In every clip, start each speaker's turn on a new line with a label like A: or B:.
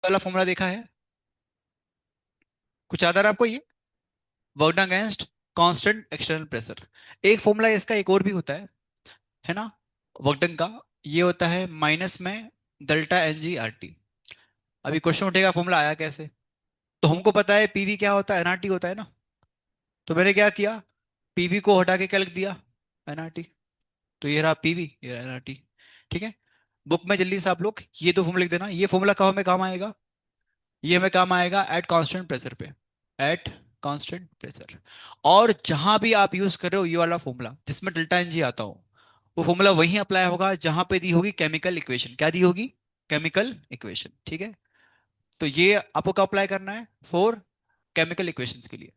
A: वाला फॉर्मूला देखा है? कुछ याद आ रहा है आपको ये? Work done against constant external pressure. एक फॉर्मूला इसका एक और भी होता है ना, वर्क डन का। ये होता है माइनस में delta N G R T. अभी क्वेश्चन उठेगा फॉर्मूला आया कैसे। तो हमको पता है पीवी क्या होता है, एनआरटी होता है ना। तो मैंने क्या किया, पीवी को हटा के क्या लिख दिया, एनआरटी। तो ये रहा पीवी, ये रहा एनआरटी। ठीक है। बुक में जल्दी से आप लोग ये दो फॉर्मूला लिख देना। ये फॉर्मूला कहाँ हमें काम आएगा? ये हमें काम आएगा एट कांस्टेंट प्रेशर पे, एट कांस्टेंट प्रेशर। और जहां भी आप यूज कर रहे हो ये वाला फॉर्मूला जिसमें डेल्टा एन जी आता हो, वो फॉर्मूला वहीं अप्लाई होगा जहां पे दी होगी केमिकल इक्वेशन। क्या दी होगी? Chemical equation. ठीक है। तो ये आपको कब अप्लाई करना है? फॉर केमिकल इक्वेशंस के लिए,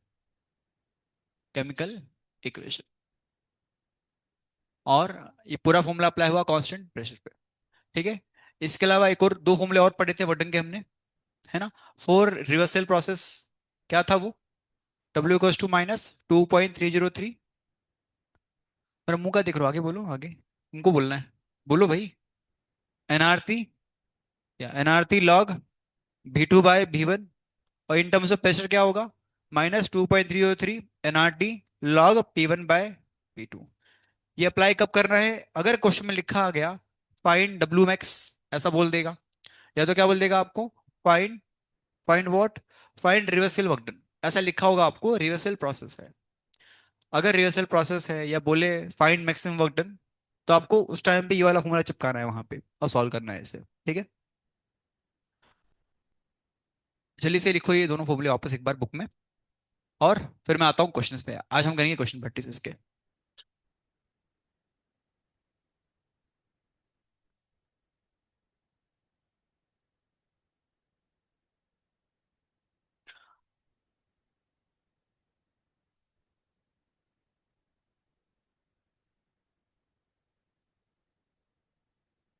A: केमिकल इक्वेशन। और ये पूरा फॉर्मूला अप्लाई हुआ कांस्टेंट प्रेशर पे। ठीक है। इसके अलावा एक और दो फॉर्मूले और पढ़े थे वर्डन के हमने, है ना। फॉर रिवर्सल प्रोसेस क्या था वो? W equals to minus 2.303। मेरा मुंह का दिख रहा हो, आगे बोलो आगे, उनको बोलना है। बोलो भाई। एनआरटी, या एनआरटी लॉग V2/V1। और इन टर्म्स ऑफ प्रेशर क्या होगा? -2.303 एनआरटी लॉग P1/P2। ये अप्लाई कब करना है? अगर क्वेश्चन में लिखा आ गया फाइंड डब्ल्यू मैक्स, ऐसा बोल देगा। या तो क्या बोल देगा आपको, find, find what, find reversal work done, ऐसा लिखा होगा आपको, रिवर्सल प्रोसेस है। अगर रिवर्सल प्रोसेस है या बोले फाइंड मैक्सिमम वर्क डन, तो आपको उस टाइम पे ये वाला फॉर्मूला चिपकाना है वहां पे और सॉल्व करना है इसे। ठीक है। जल्दी से लिखो ये दोनों फॉर्मूले वापस एक बार बुक में। और फिर मैं आता हूँ क्वेश्चंस पे। आज हम करेंगे क्वेश्चन प्रैक्टिस इसके।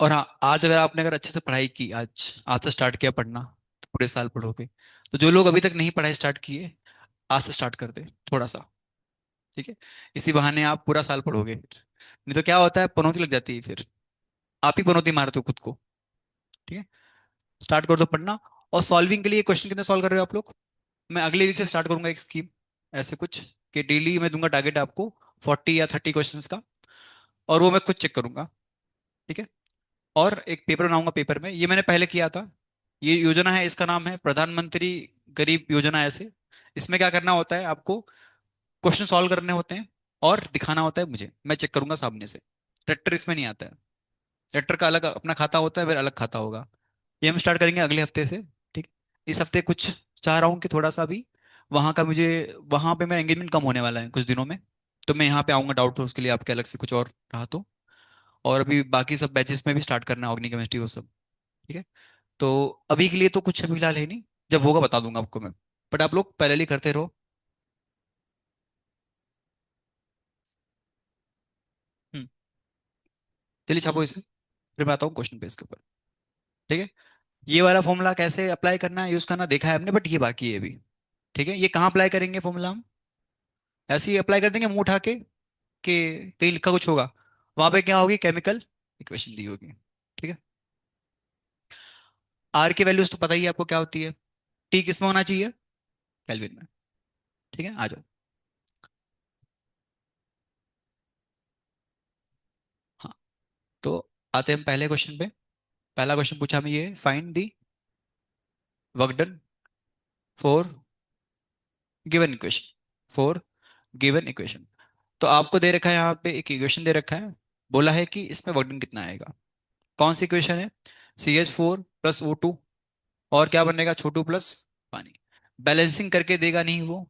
A: और हाँ, आज अगर आपने अगर अच्छे से पढ़ाई की, आज आज से स्टार्ट किया पढ़ना, तो पूरे साल पढ़ोगे। तो जो लोग अभी तक नहीं पढ़ाई स्टार्ट किए, आज से स्टार्ट कर दे थोड़ा सा। ठीक है। इसी बहाने आप पूरा साल पढ़ोगे फिर। नहीं तो क्या होता है, पनौती लग जाती है फिर, आप ही पनौती मारते हो खुद को। ठीक है। स्टार्ट कर दो पढ़ना। और सॉल्विंग के लिए क्वेश्चन कितने सॉल्व कर रहे हो आप लोग? मैं अगले वीक से स्टार्ट करूंगा एक स्कीम, ऐसे कुछ, कि डेली मैं दूंगा टारगेट आपको 40 या 30 क्वेश्चंस का। और वो मैं खुद चेक करूंगा। ठीक है। और एक पेपर बनाऊंगा, पेपर में, ये मैंने पहले किया था। ये योजना है, इसका नाम है प्रधानमंत्री गरीब योजना ऐसे। इसमें क्या करना होता है आपको, क्वेश्चन सॉल्व करने होते हैं और दिखाना होता है मुझे, मैं चेक करूंगा सामने से। ट्रैक्टर इसमें नहीं आता है। ट्रैक्टर का अलग अपना खाता होता है, फिर अलग खाता होगा। ये हम स्टार्ट करेंगे अगले हफ्ते से। ठीक। इस हफ्ते कुछ चाह रहा हूँ कि थोड़ा सा भी वहाँ का मुझे, वहाँ पे मेरा एंगेजमेंट कम होने वाला है कुछ दिनों में। तो मैं यहाँ पे आऊँगा डाउट सोर्स के लिए, आपके अलग से कुछ और रहा तो। और अभी बाकी सब बैचेस में भी स्टार्ट करना है, ऑर्गेनिक केमिस्ट्री वो सब। ठीक है। तो अभी के लिए तो कुछ अभी फिलहाल है नहीं, जब होगा बता दूंगा आपको मैं। बट आप लोग पहले ही करते रहो। हम्म। चलिए छापो इसे, फिर मैं आता हूँ क्वेश्चन पे इसके ऊपर। ठीक है। ये वाला फॉर्मूला कैसे अप्लाई करना है, यूज करना देखा है हमने, बट ये बाकी है अभी। ठीक है। ये कहाँ अप्लाई करेंगे फॉर्मूला हम? ऐसे ही अप्लाई कर देंगे मुंह उठा के, कि कहीं लिखा कुछ होगा, वहां पे क्या होगी, केमिकल इक्वेशन दी होगी। ठीक है। आर की वैल्यूज तो पता ही है आपको क्या होती है। टी किस में होना चाहिए? केल्विन में। ठीक है, आ जाओ। हाँ। तो आते हैं हम पहले क्वेश्चन पे। पहला क्वेश्चन पूछा हमें ये, find the work done for given equation, for given equation. तो आपको दे रखा है यहाँ पे एक इक्वेशन दे रखा है, बोला है कि इसमें वर्क डन कितना आएगा। कौन सी इक्वेशन है? CH4+O2, और क्या बनेगा, छोटू प्लस पानी। बैलेंसिंग करके देगा नहीं वो,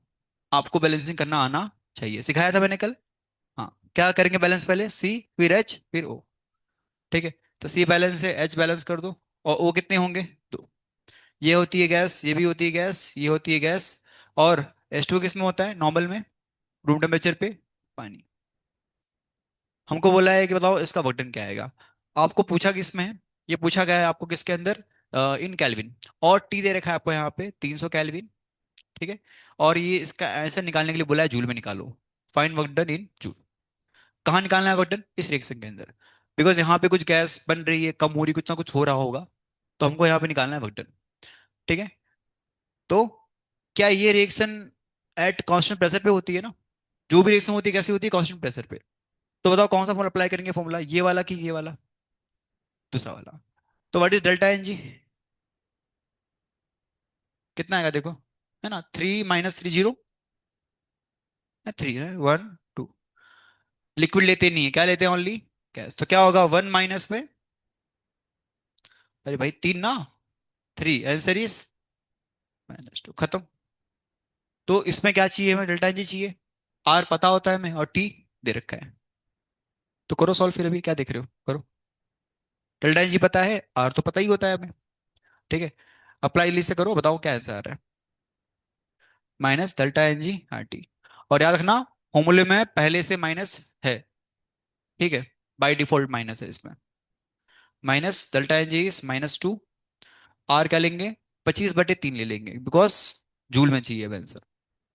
A: आपको बैलेंसिंग करना आना चाहिए, सिखाया था मैंने कल। हाँ, क्या करेंगे बैलेंस, पहले C फिर H फिर O। ठीक है। तो C बैलेंस है, H बैलेंस कर दो। और O कितने होंगे, दो। ये होती है गैस, ये भी होती है गैस, ये होती है गैस। और H2 किस में होता है नॉर्मल में, रूम टेम्परेचर पे, पानी। हमको बोला है कि बताओ इसका वर्क क्या आएगा। आपको पूछा किस में है, ये पूछा गया है आपको किसके अंदर, इन कैल्विन। और टी दे रखा है आपको यहाँ पे 300 कैल्विन। ठीक है। और ये इसका आंसर निकालने के लिए बोला है जूल में निकालो, find work done in joule. कहाँ निकालना है वर्क डन, इस रिएक्शन के अंदर। बिकॉज यहाँ पे कुछ गैस बन रही है, कम हो रही, कुछ ना कुछ हो रहा होगा। तो हमको यहाँ पे निकालना है वर्क डन। ठीक है। तो क्या ये रिएक्शन एट कांस्टेंट प्रेशर पे होती है ना? जो भी रिएक्शन होती है कैसी होती है? कांस्टेंट प्रेशर पे। तो बताओ कौन सा फॉर्मूला अप्लाई करेंगे? फॉर्मूला ये वाला कि ये वाला? दूसरा वाला। तो what is delta N G? कितना आएगा देखो, है ना? 3 - 3 0, 3 है, 1 2। लिक्विड लेते नहीं है, क्या लेते हैं? Only gas. तो क्या होगा 1 माइनस में, अरे भाई 3 ना, 3, आंसर इज -2, खत्म। तो इसमें क्या चाहिए हमें? डेल्टा जी चाहिए। आर पता होता है हमें और टी दे रखा है। तो करो सॉल्व फिर, अभी क्या देख रहे हो, करो। डेल्टा जी पता है, आर तो पता ही होता है हमें। ठीक है, अप्लाई लिस्ट से करो, बताओ क्या आंसर आ रहा है। Minus delta N G R T. और याद रखना, फॉर्मूले में पहले से माइनस है। ठीक है, बाई डिफॉल्ट माइनस है इसमें। Minus delta N G is -2। R क्या लेंगे? 25/3 ले लेंगे, बिकॉज जूल में चाहिए आंसर।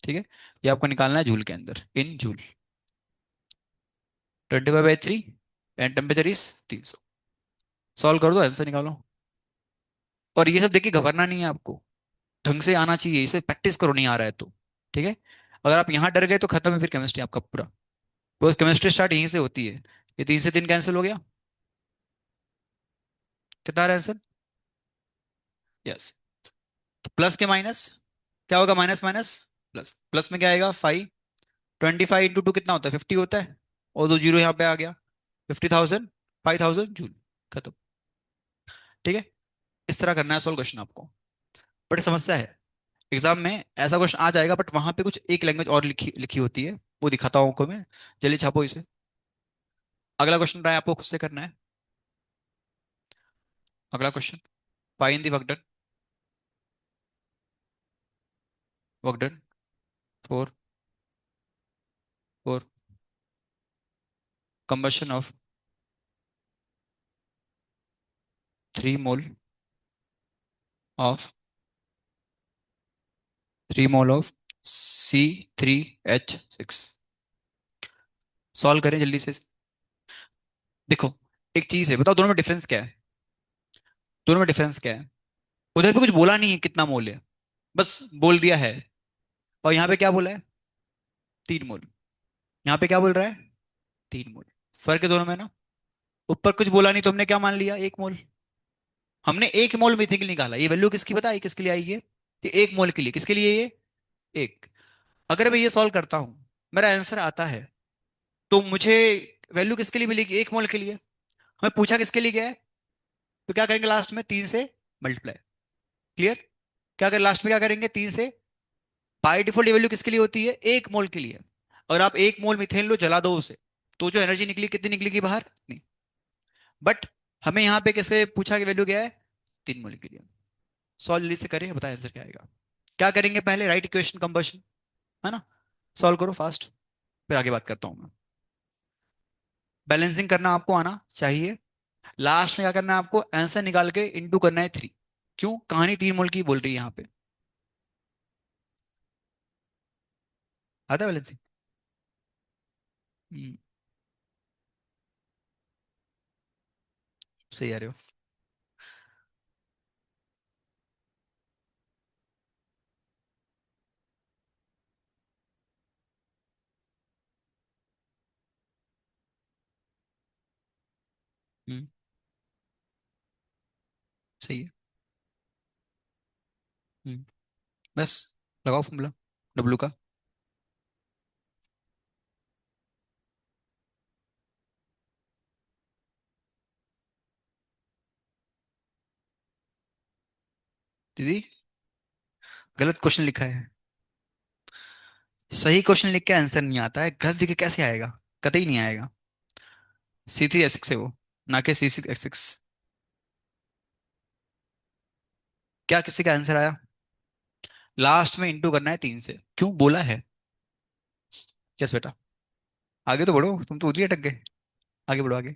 A: ठीक है, ये आपको निकालना है जूल के अंदर, in joule. 25/3 and temperature is 300। Solve कर दो, आंसर निकालो। और ये सब देखिए घबरना नहीं है आपको, ढंग से आना चाहिए, इसे प्रैक्टिस करो, नहीं आ रहा है तो। ठीक है, अगर आप यहाँ डर गए तो खत्म है फिर केमिस्ट्री आपका पूरा। बिकॉज केमिस्ट्री स्टार्ट यहीं से होती है। ये 3 से 3 कैंसिल हो गया। कितना आ रहा है आंसर? यस। तो प्लस के माइनस क्या होगा? माइनस माइनस प्लस, प्लस में क्या आएगा? 5। 25 × 2 कितना होता है? 50 होता है। और दो जीरो यहाँ पे आ गया। 50,000, 5,000 जूल। खत्म। ठीक है, इस तरह करना है सॉल्व क्वेश्चन आपको। बट समस्या है, एग्जाम में ऐसा क्वेश्चन आ जाएगा बट वहां पे कुछ एक लैंग्वेज और लिखी लिखी होती है। वो दिखाता हूँ आपको मैं। जल्दी छापो इसे। अगला क्वेश्चन ट्राई आपको खुद से करना है। अगला question, find the work done. Work done for for combustion of 3 mole of 3 mole of C3H6। Solve करें जल्दी से। देखो, एक चीज है, बताओ दोनों में डिफरेंस क्या है? दोनों में डिफरेंस क्या है? उधर भी कुछ बोला नहीं है कितना मोल है, बस बोल दिया है। और यहाँ पे क्या बोला है? 3 मोल। यहाँ पे क्या बोल रहा है? 3 मोल। फर्क है दोनों में ना। ऊपर कुछ बोला नहीं तो हमने क्या मान लिया? 1 मोल। हमने 1 मोल मिथिल निकाला। ये वैल्यू किसकी पता है किसके लिए आई है? ये 1 मोल के लिए। किसके लिए ये? एक। अगर मैं ये सॉल्व करता हूं, मेरा आंसर आता है, तो मुझे वैल्यू किसके लिए मिलेगी? 1 मोल के लिए। हमें पूछा किसके लिए गया है, तो क्या करेंगे लास्ट में? 3 से मल्टीप्लाई। क्लियर? क्या करें लास्ट में? क्या करेंगे? 3 से। बाय डिफॉल्ट वैल्यू किसके लिए होती है? 1 मोल के लिए। और आप 1 मोल मिथेन लो, जला दो उसे, तो जो एनर्जी निकली कितनी निकलेगी बाहर? नहीं। बट हमें यहाँ पे कैसे पूछा कि वैल्यू क्या है? 3 मोल के लिए। सॉल्व जल्दी से करें, बताए आंसर क्या आएगा। क्या करेंगे पहले? राइट इक्वेशन कंबर्शन, है ना? सॉल्व करो फास्ट, फिर आगे बात करता हूँ मैं। बैलेंसिंग करना आपको आना चाहिए। लास्ट में क्या करना है आपको? आंसर निकाल के इंटू करना है 3। क्यों? कहानी 3 मोल की बोल रही है यहाँ पे। आता है बैलेंसिंग? हम्म, सही आ रहे हो। हम्म, सही है। हम्म, बस लगाओ फॉर्मूला डब्लू का। दीदी, गलत क्वेश्चन लिखा है। सही क्वेश्चन लिख के आंसर नहीं आता है, गलत लिख के कैसे आएगा? कतई नहीं आएगा। C3H6 है वो, ना कि C6H6। क्या किसी का आंसर आया? लास्ट में इंटू करना है 3 से, क्यों बोला है? यस बेटा। आगे तो बढ़ो, तुम तो उधर ही अटक गए। आगे बढ़ो आगे।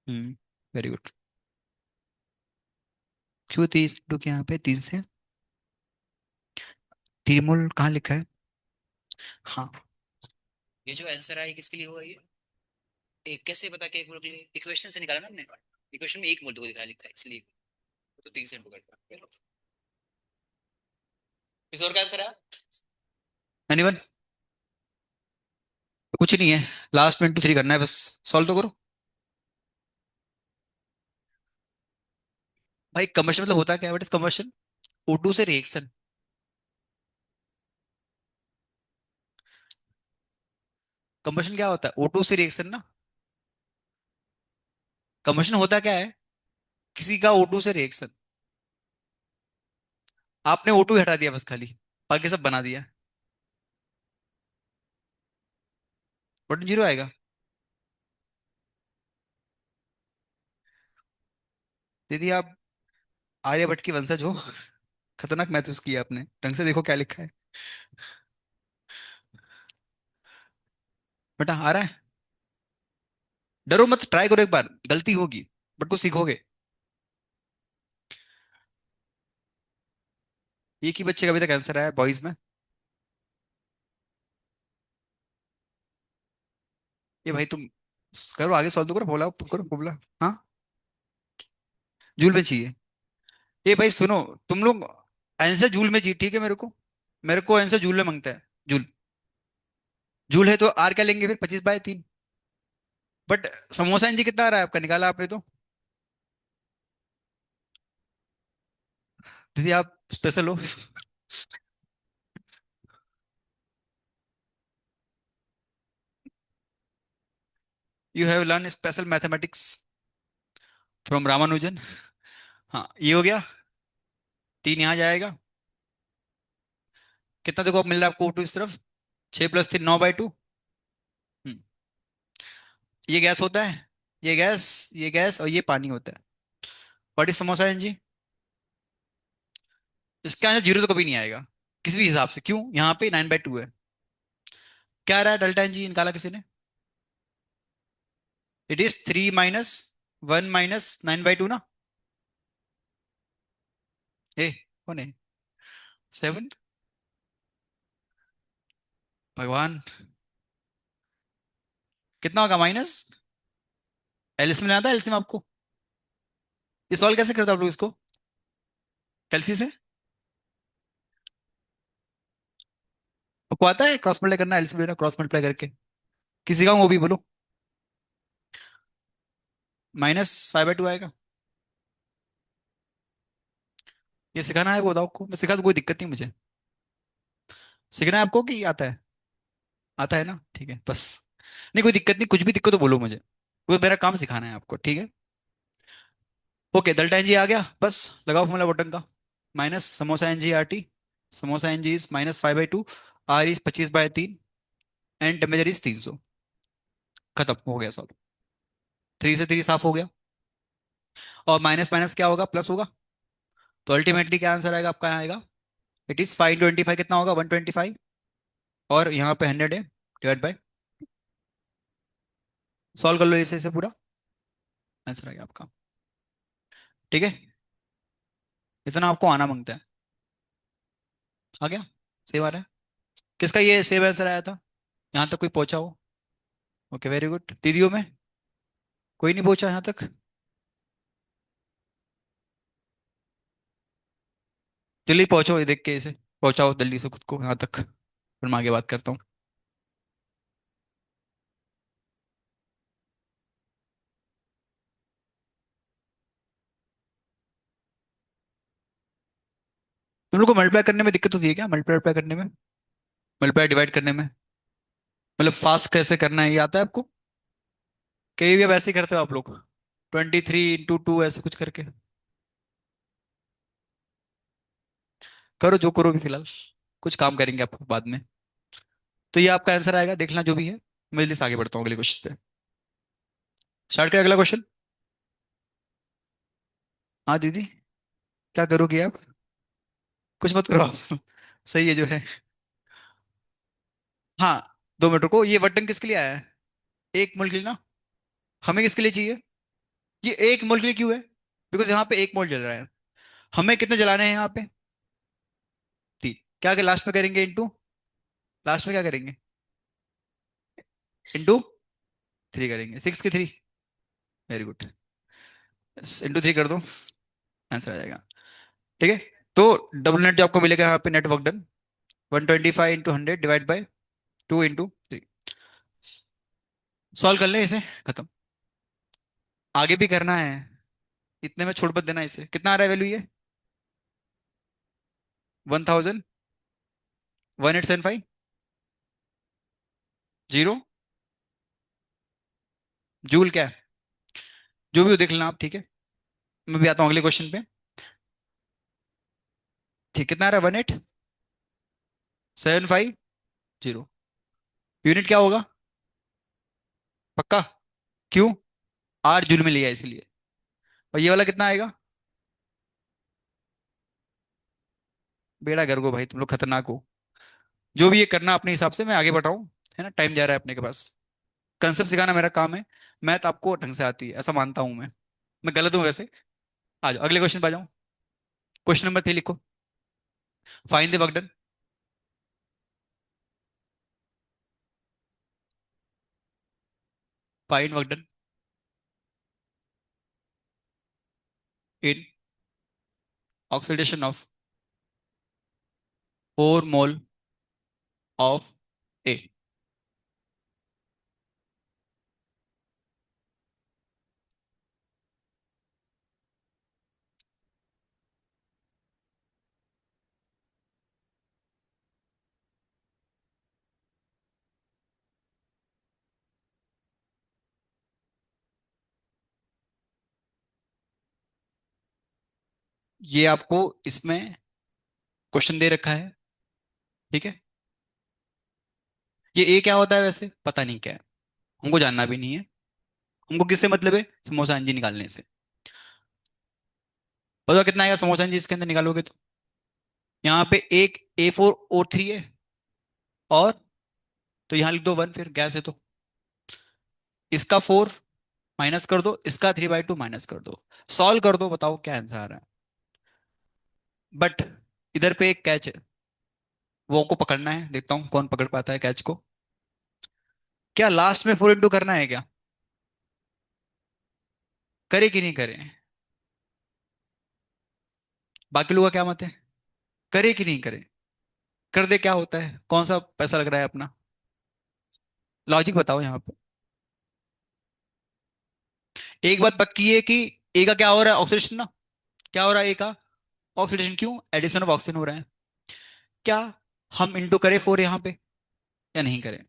A: हम्म, वेरी गुड। क्यों 3 इंटू के यहाँ पे 3 से? 3 मोल कहाँ लिखा है? हाँ, ये जो आंसर है ये किसके लिए हुआ ये? एक कैसे पता कि एक मोल के लिए? इक्वेशन से निकाला ना हमने। इक्वेशन में एक मोल तो दिखा लिखा है इसलिए। तो 3 से इंटू कर। किस और का आंसर है? एनीवन? कुछ नहीं है। लास्ट में इंटू थ्री करना है बस। सॉल्व तो करो। भाई कम्बशन मतलब होता क्या है? What is combustion? O2 से रिएक्शन। कम्बशन क्या होता है? O2 से रिएक्शन ना। कम्बशन होता क्या है? किसी का O2 से रिएक्शन। आपने O2 हटा दिया बस खाली। बाकी सब बना दिया। बट जीरो आएगा। दीदी आप आर्यभट्ट की वंशज हो। खतरनाक महसूस किया आपने। ढंग से देखो क्या लिखा है। बेटा आ रहा है। डरो मत, ट्राई करो एक बार, गलती होगी बट कुछ सीखोगे। एक ही बच्चे का अभी तक आंसर आया बॉयज में। ये भाई तुम करो आगे, सॉल्व तो करो, बोला करो बोला। हाँ। जूल में चाहिए। ये भाई सुनो, तुम लोग आंसर जूल में चाहिए ठीक है मेरे को। मेरे को आंसर जूल में मांगता है। जूल। जूल है तो आर क्या लेंगे फिर? 25/3। बट समोसा इंची कितना आ रहा है आपका? निकाला आपने तो। दीदी आप स्पेशल हो। You have learn special mathematics from Ramanujan. हाँ ये हो गया। तीन यहाँ जाएगा। कितना देखो अब मिल रहा है आपको टू इस तरफ? 6 + 3 9/2। ये गैस होता है। ये गैस, ये गैस और ये पानी होता है। व्हाट इज समोसा जी? इसका आंसर जीरो तो कभी नहीं आएगा किसी भी हिसाब से। क्यों? यहाँ पे 9/2 है। क्या आ रहा है डेल्टा एन जी निकाला किसी ने? इट इज 3 - 1 - 9/2 ना। ए कौन है? 7। भगवान। कितना होगा माइनस? एलसीएम लेना था एलसीएम आपको। ये सॉल्व कैसे करते हो आप लोग इसको? कैलसी से? आपको आता है क्रॉस मल्टीप्लाई करना? एलसीएम लेना क्रॉस मल्टीप्लाई करके। किसी का वो भी बोलो। -5/2 आएगा। ये सिखाना है वो बताओ आपको, मैं सिखा दूं कोई दिक्कत नहीं मुझे। सीखना है आपको कि आता है? आता है ना, ठीक है बस। नहीं कोई दिक्कत नहीं, कुछ भी दिक्कत तो बोलो मुझे। वो मेरा काम सिखाना है आपको, ठीक है। ओके डेल्टा एन जी आ गया बस। लगाओ फॉर्मूला बटन का। Minus samosa N G R T. Samosa N G is -5/2। R is 25/3। And temperature is 300। खत्म हो गया सॉल्व। 3 से 3 साफ हो गया। और माइनस माइनस क्या होगा? प्लस होगा। तो अल्टीमेटली क्या आंसर आएगा आपका? यहाँ आएगा इट इज 525। कितना होगा? 125। और यहाँ पे 100 है, डिवाइड बाय। सॉल्व कर लो इसे पूरा। आंसर आ गया आपका। ठीक है। इतना आपको आना मांगता है। आ गया। सही बात है। किसका ये सेव आंसर आया था? यहाँ तक कोई पहुंचा हो? Okay very good. दीदियों में कोई नहीं पहुंचा यहाँ तक? जल्दी पहुंचो, ये देख के इसे पहुंचाओ जल्दी से खुद को यहाँ तक, फिर मैं आगे बात करता हूँ। तुम लोग को मल्टीप्लाई करने में दिक्कत होती है क्या? मल्टीप्लाई करने में, मल्टीप्लाई डिवाइड करने में, मतलब फास्ट कैसे करना है ये आता है आपको? कई भी अब ऐसे ही करते हो आप लोग? 23 × 2 ऐसे कुछ करके। करो जो करो भी फिलहाल। कुछ काम करेंगे आपको बाद में। तो ये आपका आंसर आएगा, देखना जो भी है। मैं जल्दी से आगे बढ़ता हूँ अगले क्वेश्चन पे। स्टार्ट करें अगला क्वेश्चन। हाँ दीदी, क्या करोगी आप? कुछ मत करो आप। सही है जो है। हाँ 2 मिनट रुको, ये बटन किसके लिए आया है? एक मोल के लिए ना। हमें किसके लिए चाहिए? ये एक मोल के लिए क्यों है? बिकॉज यहाँ पे एक मोल जल रहा है। हमें कितने जलाने हैं यहाँ पे? 3। क्या लास्ट में करेंगे? इनटू। लास्ट में क्या करेंगे? इंटू थ्री करेंगे, 6 की 3। Very good. इंटू थ्री कर दो, आंसर आ जाएगा। ठीक है। तो डबल नेट जो आपको मिलेगा यहाँ पे, net work done 125 × 100 divide by 2 × 3। Solve कर लें इसे, खत्म। आगे भी करना है, इतने में छोड़ मत देना। इसे कितना आ रहा है वैल्यू ये? 1000, 1875, जीरो। जूल क्या है? जो भी हो देख लेना आप, ठीक है। मैं भी आता हूँ अगले क्वेश्चन पे। ठीक, कितना आ रहा है? 1875, जीरो। यूनिट क्या होगा? पक्का? क्यों? आर जूल में लिया है इसलिए। और ये वाला कितना आएगा? बेड़ा गर्क हो भाई, तुम लोग खतरनाक हो। जो भी ये करना अपने हिसाब से, मैं आगे बढ़ रहा हूँ। है ना, टाइम जा रहा है अपने के पास। कंसेप्ट सिखाना मेरा काम है। मैथ आपको ढंग से आती है ऐसा मानता हूं मैं गलत हूं वैसे। आ जाओ अगले क्वेश्चन पे आ जाओ। क्वेश्चन नंबर 3 लिखो। Find the work done. Find work done in oxidation of 4 mole of A. ये आपको इसमें क्वेश्चन दे रखा है, ठीक है। ये ए क्या होता है वैसे पता नहीं क्या है, हमको जानना भी नहीं है। हमको किससे मतलब है? समोसा अंजी निकालने से। बताओ कितना आएगा समोसा अंजी इसके अंदर निकालोगे तो? यहाँ पे एक A4O3 है, और तो यहाँ लिख दो 1, फिर गैस है तो इसका 4 माइनस कर दो, इसका 3/2 माइनस कर दो। सॉल्व कर दो, बताओ क्या आंसर आ रहा है। बट इधर पे एक कैच है, वो को पकड़ना है। देखता हूँ कौन पकड़ पाता है कैच को। क्या लास्ट में 4 इंटू करना है क्या? करे कि नहीं करे? बाकी लोगों का क्या मत है? करे कि नहीं करे? कर दे, क्या होता है? कौन सा पैसा लग रहा है अपना? लॉजिक बताओ यहाँ पे। एक बात पक्की है कि ए का क्या हो रहा है? ऑक्सीडेशन ना। क्या हो रहा है ए का? ऑक्सीडेशन। क्यों? एडिशन ऑफ ऑक्सीजन हो रहा है। क्या हम इंटू करें 4 यहाँ पे या नहीं करें?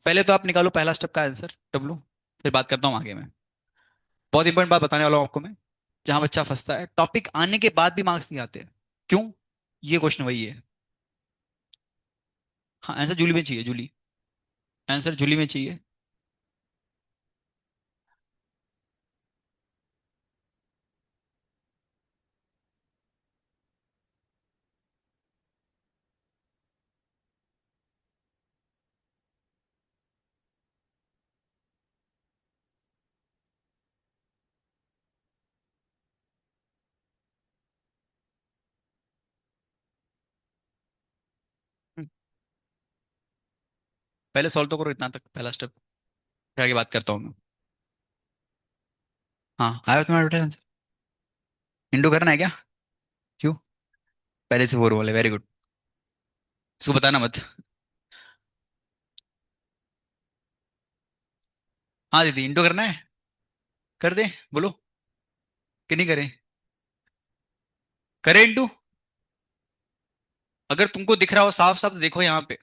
A: पहले तो आप निकालो पहला स्टेप का आंसर डब्लू, फिर बात करता हूँ आगे में। बहुत इंपॉर्टेंट बात बताने वाला हूँ आपको मैं, जहां बच्चा फंसता है, टॉपिक आने के बाद भी मार्क्स नहीं आते। क्यों? ये क्वेश्चन वही है। हाँ, आंसर जूली में चाहिए, जूली। आंसर जूली में चाहिए। हम्म, पहले सॉल्व तो करो इतना तक, पहला स्टेप, फिर आगे बात करता हूँ मैं। हाँ, आया तुम्हारा बेटा आंसर? इंडू करना है क्या? क्यों? पहले से 4 बोले, वेरी गुड। इसको बताना मत। हाँ दीदी, इंडू करना है, कर दे, बोलो कि नहीं करें? करें इंटू? अगर तुमको दिख रहा हो साफ साफ तो देखो यहाँ पे।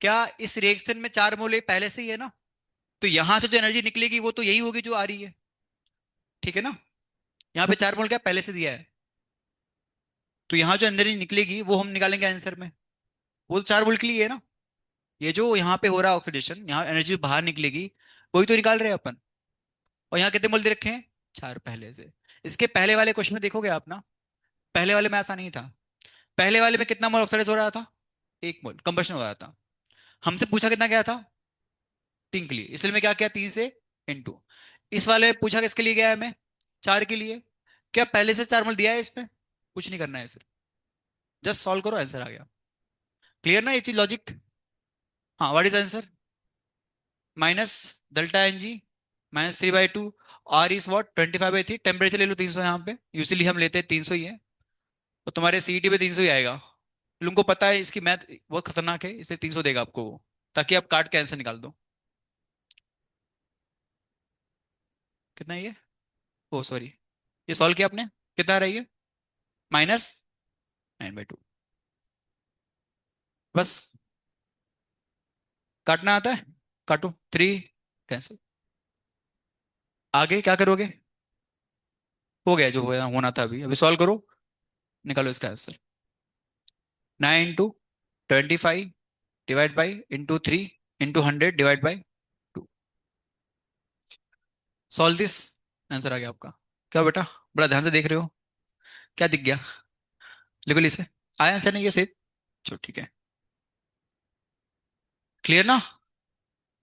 A: क्या इस रिएक्शन में 4 मोल पहले से ही है ना? तो यहां से जो एनर्जी निकलेगी वो तो यही होगी जो आ रही है, ठीक है ना। यहाँ पे 4 मोल क्या पहले से दिया है, तो यहाँ जो एनर्जी निकलेगी वो हम निकालेंगे आंसर में। वो तो 4 मोल के लिए है ना। ये जो यहाँ पे हो रहा है ऑक्सीडेशन, यहाँ एनर्जी बाहर निकलेगी, वही तो निकाल रहे हैं अपन। और यहाँ कितने मोल दे रखे हैं? 4 पहले से। इसके पहले वाले क्वेश्चन में देखोगे आप ना, पहले वाले में ऐसा नहीं था। पहले वाले में कितना मोल ऑक्सीडाइज हो रहा था? 1 मोल कंबशन हो रहा था। हमसे पूछा कितना क्या था? 3 के लिए, इसलिए मैं क्या किया, 3 से इंटू। इस वाले में पूछा किसके लिए गया है मैं? 4 के लिए। क्या पहले से 4 मोल दिया है इसमें? कुछ नहीं करना है फिर, जस्ट सॉल्व करो, आंसर आ गया। क्लियर ना ये चीज, लॉजिक? हाँ, what is answer? Minus delta N G -3/2। R is what 25/3। Temperature ले लो 300 यहाँ पे, यूजली हम लेते हैं 300 ही है। तो तुम्हारे सीईटी पे 300 ही आएगा। लोगों को पता है इसकी मैथ बहुत खतरनाक है, इसलिए 300 देगा आपको वो, ताकि आप काट के आंसर निकाल दो। कितना है ये? ओ सॉरी, ये सॉल्व किया आपने? कितना आ रहा है ये? -9/2। बस। काटना आता है? काटो 3, कैंसिल। आगे क्या करोगे? हो गया जो होना था। अभी अभी सॉल्व करो, निकालो इसका answer. 9 × 25 divide by ×3 ×100 divide by 2। Solve this. Answer आ गया आपका। क्या बेटा, बड़ा ध्यान से देख रहे हो? क्या दिख गया? लिखो इसे। आया आंसर नहीं ये सेफ? चलो ठीक है। क्लियर ना?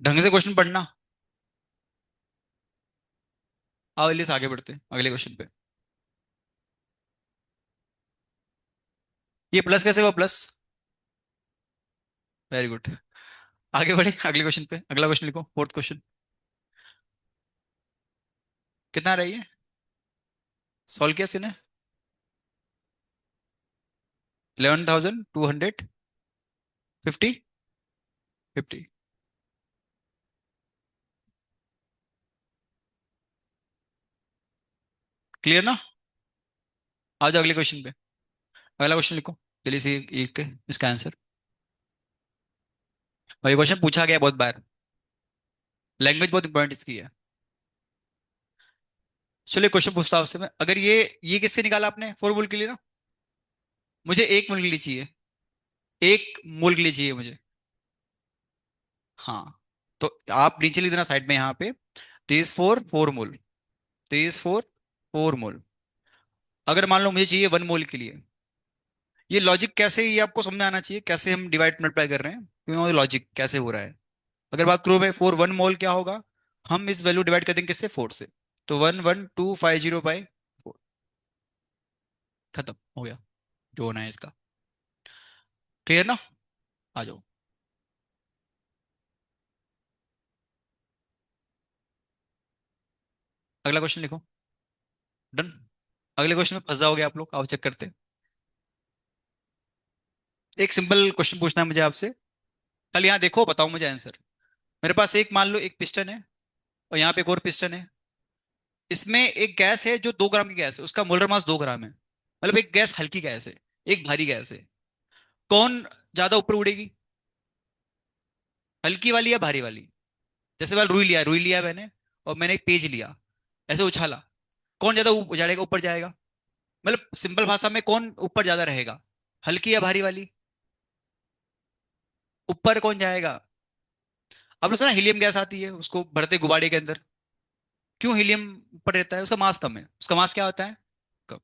A: ढंग से क्वेश्चन पढ़ना। आओ इलिस आगे बढ़ते हैं अगले क्वेश्चन पे। ये प्लस कैसे हुआ प्लस? Very good. आगे बढ़े अगले क्वेश्चन पे। अगला क्वेश्चन लिखो, फोर्थ क्वेश्चन। कितना रही है? सॉल्व किया सीने? 11,250। 50। क्लियर ना? आ जाओ अगले क्वेश्चन पे। अगला क्वेश्चन लिखो जल्दी से, एक इसका आंसर। और ये क्वेश्चन पूछा गया बहुत बार। लैंग्वेज बहुत इंपॉर्टेंट इसकी है। चलिए क्वेश्चन पूछता हूं आपसे मैं। अगर ये किससे निकाला आपने? 4 मोल के लिए ना? मुझे 1 मोल के लिए चाहिए। 1 मोल के लिए चाहिए मुझे। हाँ। तो आप नीचे लिख देना साइड में यहाँ पे, 3 4 4 मोल। 3 4 4 मोल। अगर मान लो मुझे चाहिए 1 मोल के लिए, ये लॉजिक कैसे, ये आपको समझ में आना चाहिए कैसे हम डिवाइड मल्टीप्लाई कर रहे हैं, क्यों लॉजिक कैसे हो रहा है। अगर बात करूं मैं 4 1 मोल क्या होगा, हम इस वैल्यू डिवाइड कर देंगे किससे? 4 से। तो 11250/4। खत्म हो गया जो होना है इसका। क्लियर ना? आ जाओ। अगला क्वेश्चन लिखो। डन। अगले क्वेश्चन में फंस जाओगे आप लोग, आओ चेक करते हैं। एक सिंपल क्वेश्चन पूछना है मुझे आपसे। कल यहाँ देखो, बताओ मुझे आंसर। मेरे पास एक, मान लो एक पिस्टन है, और यहाँ पे एक और पिस्टन है। इसमें एक गैस है जो 2 ग्राम की गैस है, उसका मोलर मास 2 ग्राम है। मतलब एक गैस हल्की गैस है, एक भारी गैस है। कौन ज्यादा ऊपर उड़ेगी? हल्की वाली या भारी वाली? जैसे मैंने रुई लिया मैंने, और मैंने एक पेज लिया, ऐसे उछाला। कौन ज्यादा उछालेगा, ऊपर जाएगा? मतलब सिंपल भाषा में कौन ऊपर ज्यादा रहेगा, हल्की या भारी वाली? ऊपर कौन जाएगा? आपने सुना हीलियम गैस आती है, उसको भरते गुब्बारे के अंदर। क्यों हीलियम ऊपर रहता है? उसका मास कम है। उसका मास क्या होता है? कम।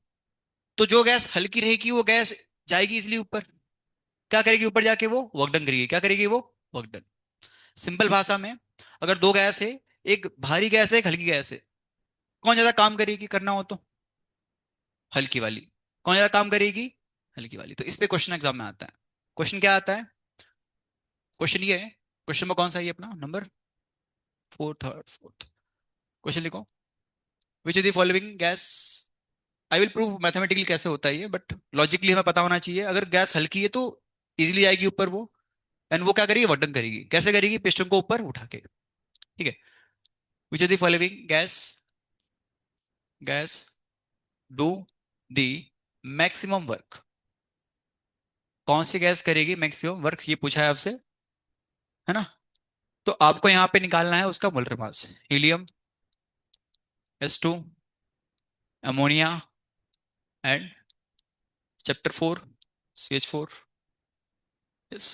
A: तो जो गैस हल्की रहेगी वो गैस जाएगी इसलिए ऊपर। क्या करेगी ऊपर जाके? वो वर्क डन करेगी। क्या करेगी वो? Work done. सिंपल भाषा में, अगर दो गैस है, एक भारी गैस है एक हल्की गैस है, कौन ज्यादा काम करेगी करना हो तो? हल्की वाली। कौन ज्यादा काम करेगी? हल्की वाली। तो इस पे क्वेश्चन एग्जाम में आता है। क्वेश्चन क्या आता है? क्वेश्चन ये है, क्वेश्चन में कौन सा है ये अपना नंबर? फोर्थ क्वेश्चन लिखो। Which is the following gas, I will prove mathematically कैसे होता है ये, बट लॉजिकली हमें पता होना चाहिए। अगर गैस हल्की है तो इजीली जाएगी ऊपर वो, एंड वो क्या करेगी? वर्डन करेगी। कैसे करेगी? पिस्टन को ऊपर उठा के। ठीक है। Which is the following gas, gas do the maximum work? कौन सी गैस करेगी मैक्सिमम वर्क, ये पूछा है आपसे, है ना? तो आपको यहाँ पे निकालना है उसका molar mass. Helium, H2, ammonia, and chapter 4, CH4। Yes.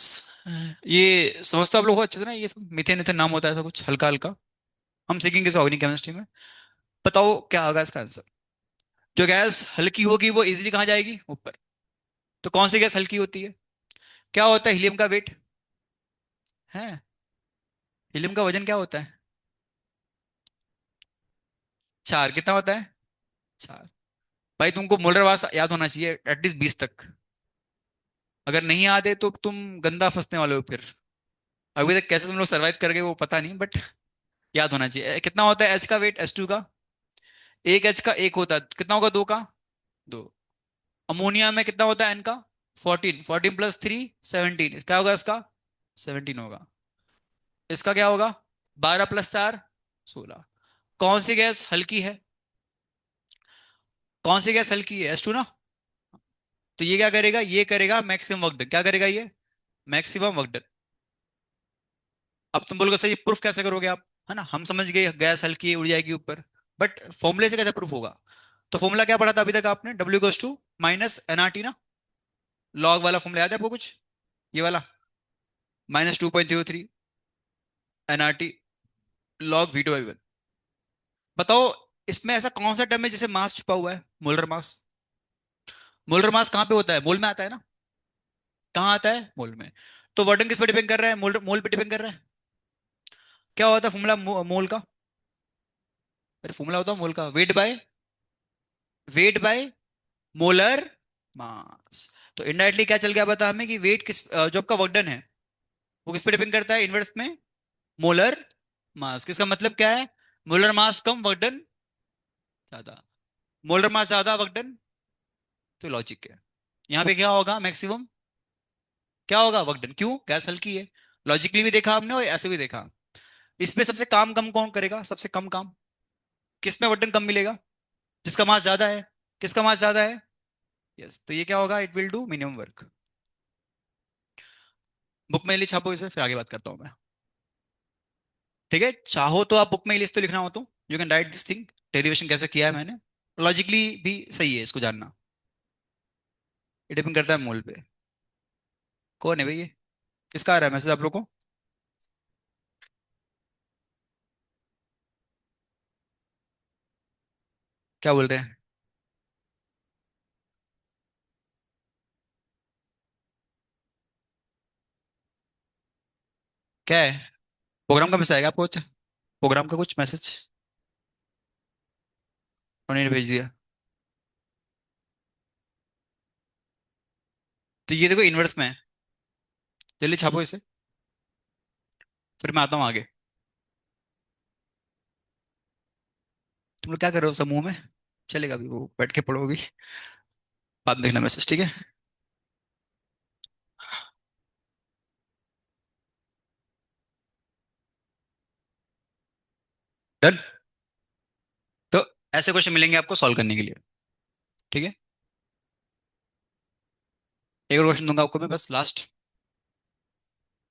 A: ये समझते हो आप लोग को अच्छे से ना? ये सब मीथेन ईथेन नाम होता है ऐसा कुछ हल्का हल्का। हम सीखेंगे इसे ऑर्गेनिक केमिस्ट्री में। बताओ क्या होगा इसका आंसर। जो गैस हल्की होगी वो इजीली कहाँ जाएगी? ऊपर। तो कौन सी गैस हल्की होती है? क्या होता है हीलियम का वेट? है, हीलियम का वजन क्या होता है? 4। कितना होता है? 4। भाई तुमको मोलर मास याद होना चाहिए एटलीस्ट 20 तक। अगर नहीं याद है तो तुम गंदा फंसने वाले हो फिर। अभी तक कैसे हम लोग सरवाइव कर गए वो पता नहीं, बट याद होना चाहिए। कितना होता है एच का वेट, एच टू का? एक एच का एक होता है, कितना होगा? दो का दो। अमोनिया में कितना होता है एन का? 14, 14 प्लस थ्री 17, क्या होगा इसका? 17 होगा। इसका क्या होगा? 12 प्लस चार 16। कौन सी गैस हल्की है? कौन सी गैस हल्की है? एच टू ना। तो ये क्या करेगा? ये करेगा मैक्सिमम वर्क डन। क्या करेगा ये? Maximum work done. अब तुम बोलोगे सर ये प्रूफ कैसे करोगे आप? है ना, हम समझ गए गैस हल्की है, उड़ जाएगी ऊपर। बट फॉर्मूले से कैसे प्रूफ होगा? तो फॉर्मूला क्या पढ़ा था अभी तक आपने? W equals to minus NRT ना। लॉग वाला फॉर्मूला याद है आपको कुछ? ये वाला -2.03 NRT log V two by one. बताओ, इसमें ऐसा कौन सा टर्म है जिसे मास छुपा हुआ है? Molar mass. मोलर मास कहाँ पे होता है? मोल में आता है ना। कहाँ आता है? मोल में। तो वर्डन किस पे डिपेंड कर रहा है? मोल, मोल पे डिपेंड कर रहा है। क्या होता है फॉर्मूला मोल का? अरे फॉर्मूला होता है मोल का, वेट बाय मोलर मास। तो इनडायरेक्टली क्या चल गया बता हमें कि वेट किस जो आपका वर्क डन है वो किस पे डिपेंड करता है इनवर्स में? Molar mass. किसका मतलब क्या है? मोलर मास कम वर्क डन ज्यादा। मोलर मास ज्यादा वर्क डन। तो लॉजिक है, यहाँ पे क्या होगा? मैक्सिमम क्या होगा? Work done. क्यों? गैस हल्की है। लॉजिकली भी देखा हमने और ऐसे भी देखा। इसमें सबसे काम कम कौन करेगा? सबसे कम काम किसमें वर्क डन कम मिलेगा? जिसका मास ज्यादा है। किसका मास ज्यादा है? यस, तो ये क्या होगा? It will do minimum work. Book में लिख छापो इसे, फिर आगे बात करता हूँ मैं। ठीक है, चाहो तो आप बुक में लिस्ट तो लिखना हो तो you can right this thing, derivation कैसे किया है मैंने। लॉजिकली भी सही है इसको जानना। ये डिपेंड करता है मोल पे। कौन है भाई ये? किसका आ रहा है मैसेज आप लोग को? क्या बोल रहे हैं? क्या है? प्रोग्राम का मैसेज आएगा आपको? प्रोग्राम का कुछ मैसेज उन्होंने भेज दिया? तो ये देखो इनवर्स में है। जल्दी छापो इसे, फिर मैं आता हूँ आगे। तुम लोग क्या कर रहे हो समूह में? चलेगा अभी, वो बैठ के पढ़ो अभी, बाद में देखना मैसेज, ठीक है? डन। तो ऐसे क्वेश्चन मिलेंगे आपको सॉल्व करने के लिए, ठीक है? एक और क्वेश्चन दूंगा आपको मैं बस last.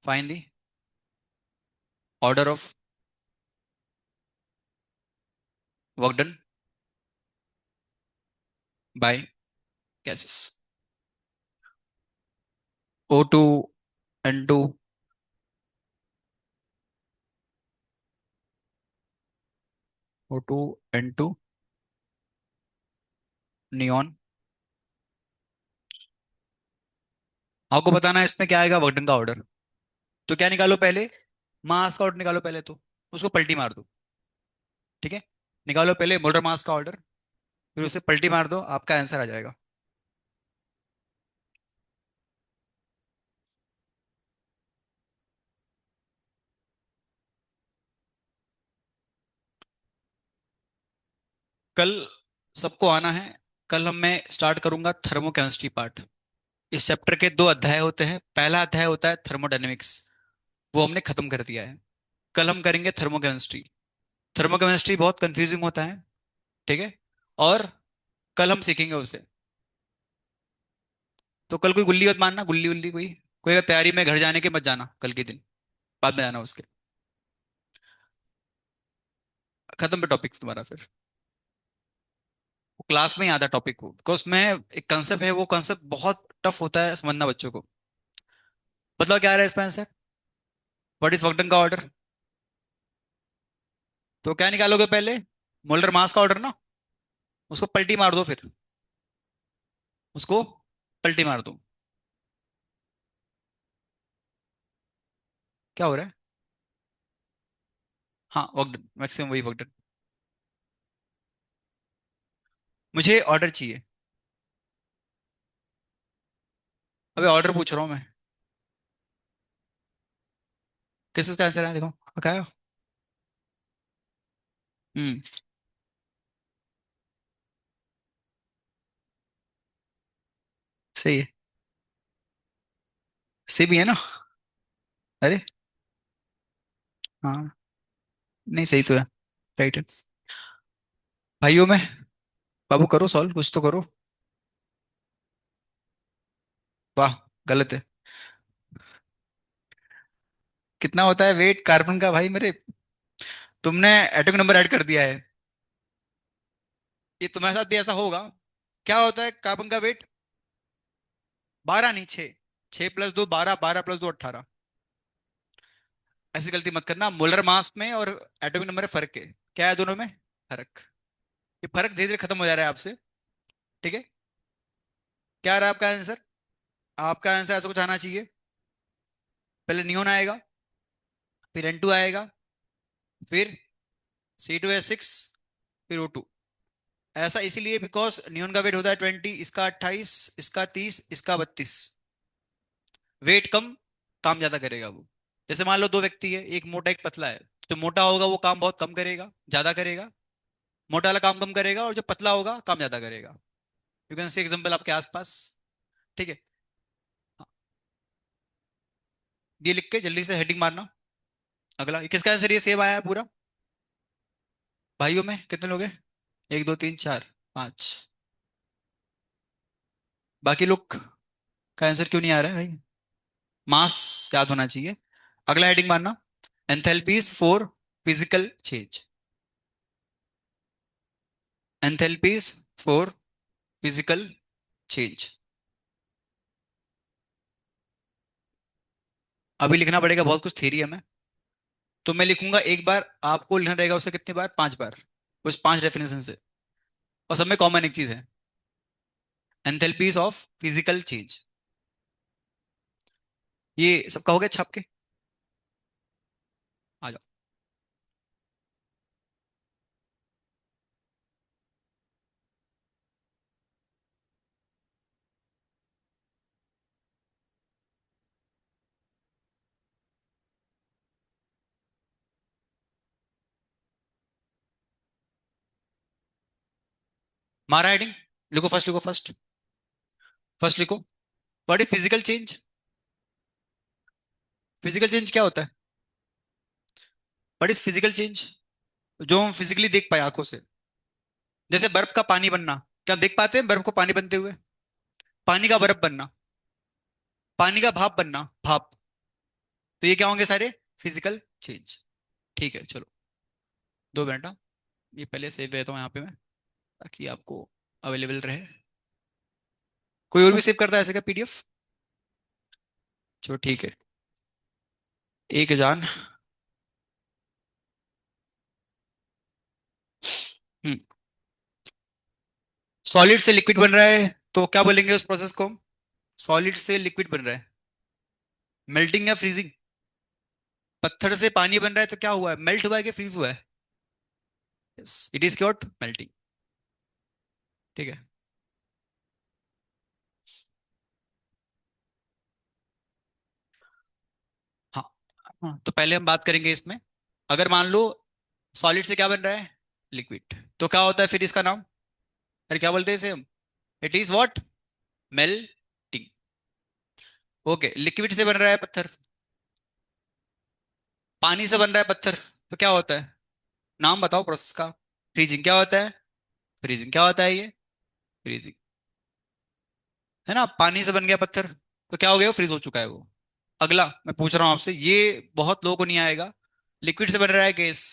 A: Find the order of work done by gases. O2, N2, O2, N2, neon. आपको बताना है इसमें क्या आएगा वर्क डन का ऑर्डर। तो क्या निकालो पहले? मास का ऑर्डर निकालो पहले, तो उसको पलटी मार दो। ठीक है, निकालो पहले मोलर मास का ऑर्डर, फिर उसे पलटी मार दो, आपका आंसर आ जाएगा। कल सबको आना है। कल हम मैं स्टार्ट करूंगा थर्मोकेमिस्ट्री पार्ट। इस चैप्टर के दो अध्याय होते हैं। पहला अध्याय होता है थर्मोडायनेमिक्स, वो हमने खत्म कर दिया है। कल हम करेंगे थर्मोकेमिस्ट्री। थर्मोकेमिस्ट्री बहुत कंफ्यूजिंग होता है, ठीक है? और कल हम सीखेंगे उसे। तो कल कोई गुल्ली मत मानना, गुल्ली उल्ली कोई। कोई अगर तैयारी में घर जाने के मत जाना कल के दिन, बाद में जाना उसके। खत्म पे टॉपिक तुम्हारा फिर। वो क्लास में ही आता टॉपिक को, बिकॉज में एक कंसेप्ट है, वो कंसेप्ट बहुत टफ होता है समझना बच्चों को। मतलब क्या आ रहा है इसमें answer? What is work done का ऑर्डर? तो क्या निकालोगे पहले? मोलर मास का ऑर्डर ना। उसको पलटी मार दो फिर, उसको पलटी मार दो। क्या हो रहा है? हाँ वर्क डन, मैक्सिमम वही वर्क डन। मुझे ऑर्डर चाहिए। अबे ऑर्डर पूछ रहा हूँ मैं। किस इसका आंसर है, देखो पकाया। हम्म। सही है। सही भी है ना। अरे हाँ। नहीं सही तो है। राइट है। भाइयों में, बाबू करो सॉल्व, कुछ तो करो। वाह, गलत है। कितना होता है वेट कार्बन का भाई मेरे? तुमने एटॉमिक नंबर ऐड कर दिया है। ये तुम्हारे साथ भी ऐसा होगा। क्या होता है कार्बन का वेट? 12 नहीं, 6। 6 + 2 12, 12 + 2 18। ऐसी गलती मत करना, मोलर मास में और एटॉमिक नंबर में फर्क है। क्या है दोनों में? फर्क। ये फर्क धीरे धीरे खत्म हो जा रहा है आपसे। ठीक है। क्या रहा आपका आंसर? आपका आंसर ऐसा कुछ आना चाहिए। पहले नियोन आएगा, फिर N2 आएगा, फिर C2H6, फिर O2। ऐसा इसीलिए बिकॉज नियोन का वेट होता है 20, इसका 28, इसका 30, इसका 32। वेट कम, काम ज्यादा करेगा वो। जैसे मान लो दो व्यक्ति है, एक मोटा एक पतला है। जो मोटा होगा वो काम बहुत कम करेगा, ज्यादा करेगा। मोटा वाला काम कम करेगा, और जो पतला होगा काम ज्यादा करेगा। यू कैन सी एग्जाम्पल आपके आसपास। ठीक है। हाँ, ये लिख के जल्दी से हेडिंग मारना। अगला, ये किसका आंसर? ये सेव आया है पूरा। भाइयों में कितने लोग हैं? 1 2 3 4 5। बाकी लोग का आंसर क्यों नहीं आ रहा है भाई? मास याद होना चाहिए। अगला हेडिंग मारना, enthalpies for physical change. Enthalpies for physical change. अभी लिखना पड़ेगा, बहुत कुछ थ्योरी है में। तो मैं लिखूंगा एक बार, आपको लिखना रहेगा उसे कितनी बार? 5 बार। उस 5 डेफिनेशन से। और सब में कॉमन एक चीज है, एंथैल्पीज ऑफ फिजिकल चेंज। ये सबका हो गया छाप के? आ जाओ। मारा हेडिंग। लिखो फर्स्ट, लिखो फर्स्ट। फर्स्ट लिखो, what is physical change? Physical change क्या होता है? What is physical change? जो हम फिजिकली देख पाए आंखों से। जैसे बर्फ का पानी बनना, क्या हम देख पाते हैं बर्फ को पानी बनते हुए? पानी का बर्फ बनना, पानी का भाप बनना, भाप। तो ये क्या होंगे सारे? Physical change. ठीक है चलो, 2 मिनट हाँ। ये पहले सेव रहता हूँ यहाँ पे मैं, ताकि आपको अवेलेबल रहे। कोई और भी सेव करता है ऐसे का PDF? चलो ठीक है। एक जान। हम्म। सॉलिड से लिक्विड बन रहा है, तो क्या बोलेंगे उस प्रोसेस को? सॉलिड से लिक्विड बन रहा है, मेल्टिंग या फ्रीजिंग? पत्थर से पानी बन रहा है तो क्या हुआ है? मेल्ट हुआ है कि फ्रीज हुआ है? Yes, it is quote melting. ठीक है। हाँ। हाँ, तो पहले हम बात करेंगे इसमें। अगर मान लो सॉलिड से क्या बन रहा है? लिक्विड। तो क्या होता है फिर इसका नाम? अरे क्या बोलते हैं इसे हम? It is what? Melting. Okay, liquid से बन रहा है पत्थर, पानी से बन रहा है पत्थर, तो क्या होता है? नाम बताओ प्रोसेस का। फ्रीजिंग। क्या होता है? फ्रीजिंग। क्या होता है ये? फ्रीजिंग। है ना, पानी से बन गया पत्थर, तो क्या हो गया? वो फ्रीज हो चुका है वो। अगला मैं पूछ रहा हूँ आपसे, ये बहुत लोगों को नहीं आएगा। लिक्विड से बन रहा है गैस,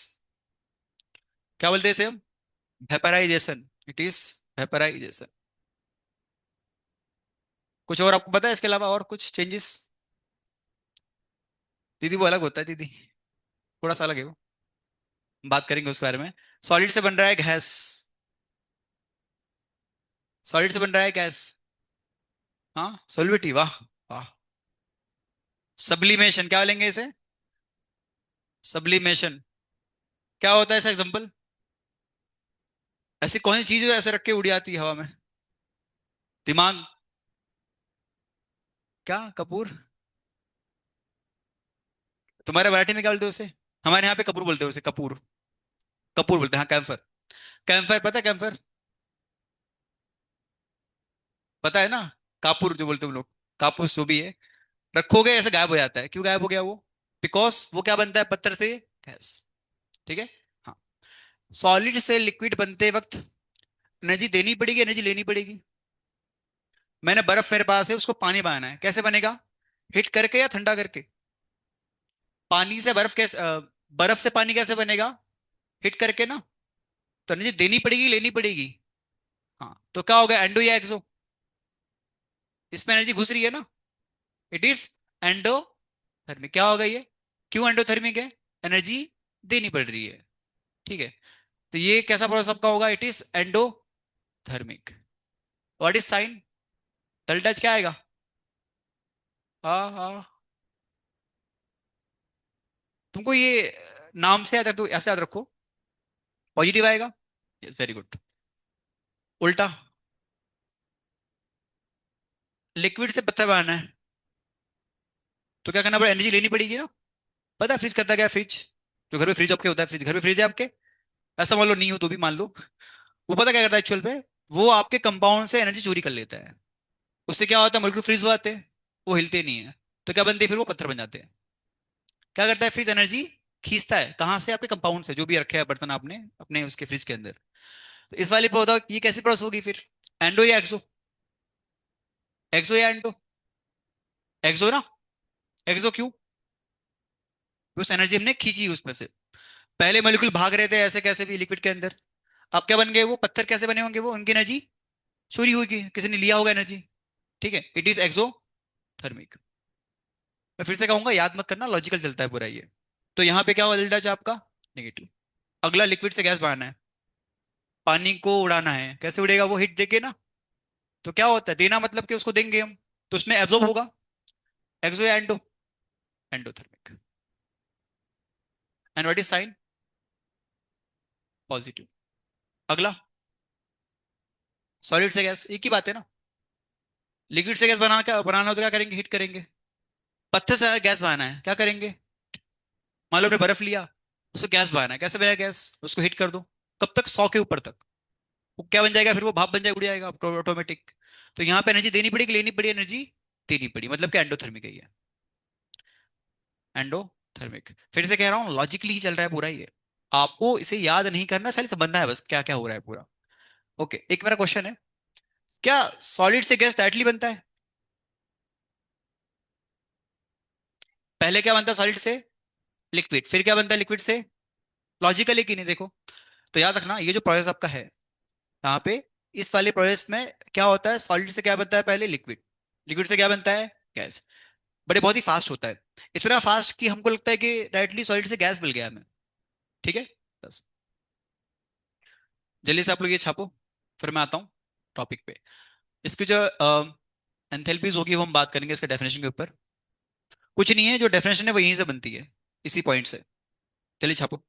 A: क्या बोलते हैं इसे हम? वेपराइजेशन। It is vaporisation. कुछ और आपको पता है इसके अलावा और कुछ चेंजेस? दीदी वो अलग होता है दीदी, थोड़ा सा अलग है वो। बात करेंगे उस बारे में। सॉलिड से बन रहा है गैस। सॉलिड से बन रहा है गैस। हाँ, सोलिबिलिटी, वाह। वाह। सब्लिमेशन, क्या लेंगे इसे? सब्लिमेशन। क्या होता है इसका एग्जांपल? ऐसी कौन सी चीज है जो ऐसे रख के उड़ जाती है हवा में? दिमाग। क्या कपूर? तुम्हारे मराठी में क्या बोलते हो उसे? हमारे यहाँ पे कपूर बोलते हैं उसे, कपूर। कपूर बोलते हैं, हाँ, कैम्फर। कैम्फर पता है, कैम्फर? पता है ना? कापूर जो बोलते हैं हम लोग। कापूस जो भी है, रखोगे ऐसे गायब हो जाता है। क्यों गायब हो गया वो? बिकॉज वो क्या बनता है पत्थर से? गैस। ठीक है। हाँ। सॉलिड से लिक्विड बनते वक्त एनर्जी देनी पड़ेगी, एनर्जी लेनी पड़ेगी? मैंने बर्फ मेरे पास है, उसको पानी बनाना है, कैसे बनेगा? हिट करके या ठंडा करके? पानी से बर्फ कैसे बर्फ से पानी कैसे बनेगा? हिट करके ना। तो एनर्जी देनी पड़ेगी, लेनी पड़ेगी? हाँ, तो क्या होगा, एंडो या एक्सो? इसमें एनर्जी घुस रही है ना। It is endothermic. क्या होगा ये? क्यों एंडोथर्मिक है? एनर्जी देनी पड़ रही है। ठीक है। तो ये कैसा प्रोसेस आपका होगा? It is endothermic. What is sine? Delta H क्या आएगा? हाँ हाँ। तुमको ये नाम से याद रख दो, ऐसे याद रखो। पॉजिटिव आएगा। Yes, very good. उल्टा। लिक्विड से पत्थर बनाना है, तो क्या करना पड़ेगा? एनर्जी लेनी पड़ेगी ना। पता है फ्रिज करता क्या है? फ्रिज, जो घर में फ्रिज आपके होता है, फ्रिज घर में फ्रिज है आपके? ऐसा मान लो नहीं हो तो भी मान लो। वो पता क्या करता है एक्चुअल पे? वो आपके कंपाउंड से एनर्जी चोरी कर लेता है। उससे क्या होता है, मोलिक्यूल फ्रीज हो जाते हैं, वो हिलते नहीं है। तो क्या बनते हैं फिर? वो पत्थर बन जाते हैं। क्या करता है फ्रिज? एनर्जी खींचता है कहाँ से? आपके कंपाउंड से, जो भी रखे हैं बर्तन आपने अपने उसके फ्रिज के अंदर। तो इस वाले पे बताओ ये कैसे प्रोसेस होगी फिर? एंडो या एक्सो? एक्सो या एंडो? एक्सो ना। एक्सो क्यों? उस एनर्जी हमने खींची उसमें से। पहले मॉलिक्यूल भाग रहे थे ऐसे कैसे भी लिक्विड के अंदर। अब क्या बन गए वो? पत्थर कैसे बने होंगे वो? उनकी एनर्जी चोरी होगी, किसी ने लिया होगा एनर्जी। ठीक है, इट इज एक्सो थर्मिक। मैं फिर से कहूंगा, याद मत करना, लॉजिकल चलता है पूरा ये। तो यहाँ पे क्या होगा डेल्टा आपका? नेगेटिव। अगला, लिक्विड से गैस बनाना है, पानी को उड़ाना है, कैसे उड़ेगा वो? हिट देके ना। तो क्या होता है, देना मतलब कि उसको देंगे हम, तो उसमें एब्जॉर्ब होगा। एक्सो या endo? Endothermic. And what is sine? Positive. अगला, सॉलिड से गैस, एक ही बात है ना। लिक्विड से गैस बनाना हो तो क्या करेंगे? हिट करेंगे। पत्थर से गैस बनाना है, क्या करेंगे? मान लो आपने बर्फ लिया, उसको गैस बनाना है, कैसे बनेगा गैस? उसको हिट कर दो। कब तक? 100 के ऊपर तक। वो क्या बन जाएगा फिर? वो भाप बन जाएगा, उड़ जाएगा ऑटोमेटिक। तो यहाँ पे एनर्जी देनी पड़ेगी, लेनी पड़ी? एनर्जी देनी पड़ी, मतलब क्या? एंडोथर्मिक है ये। एंडोथर्मिक। फिर से कह रहा हूँ, लॉजिकली ही चल रहा है पूरा ये। आपको इसे याद नहीं करना, खाली समझना है बस क्या क्या हो रहा है पूरा। ओके, एक मेरा क्वेश्चन है, क्या सॉलिड से गैस डायरेक्टली बनता है? पहले क्या बनता है सॉलिड से? लिक्विड। फिर क्या बनता है लिक्विड से? लॉजिकल है कि नहीं, देखो। तो याद रखना, ये जो प्रोसेस आपका है यहाँ पे, इस वाले प्रोसेस में क्या होता है? सॉलिड से क्या बनता है पहले? लिक्विड। लिक्विड से क्या बनता है? गैस। बड़े बहुत ही फास्ट होता है। इतना फास्ट कि हमको लगता है कि डायरेक्टली सॉलिड से गैस मिल गया हमें। ठीक है। बस, जल्दी से आप लोग ये छापो, फिर मैं आता हूँ टॉपिक पे। इसकी जो एंथैल्पीज होगी वो हम बात करेंगे इसके डेफिनेशन के ऊपर। कुछ नहीं है, जो डेफिनेशन है वो यहीं से बनती है, इसी पॉइंट से। चलिए छापो,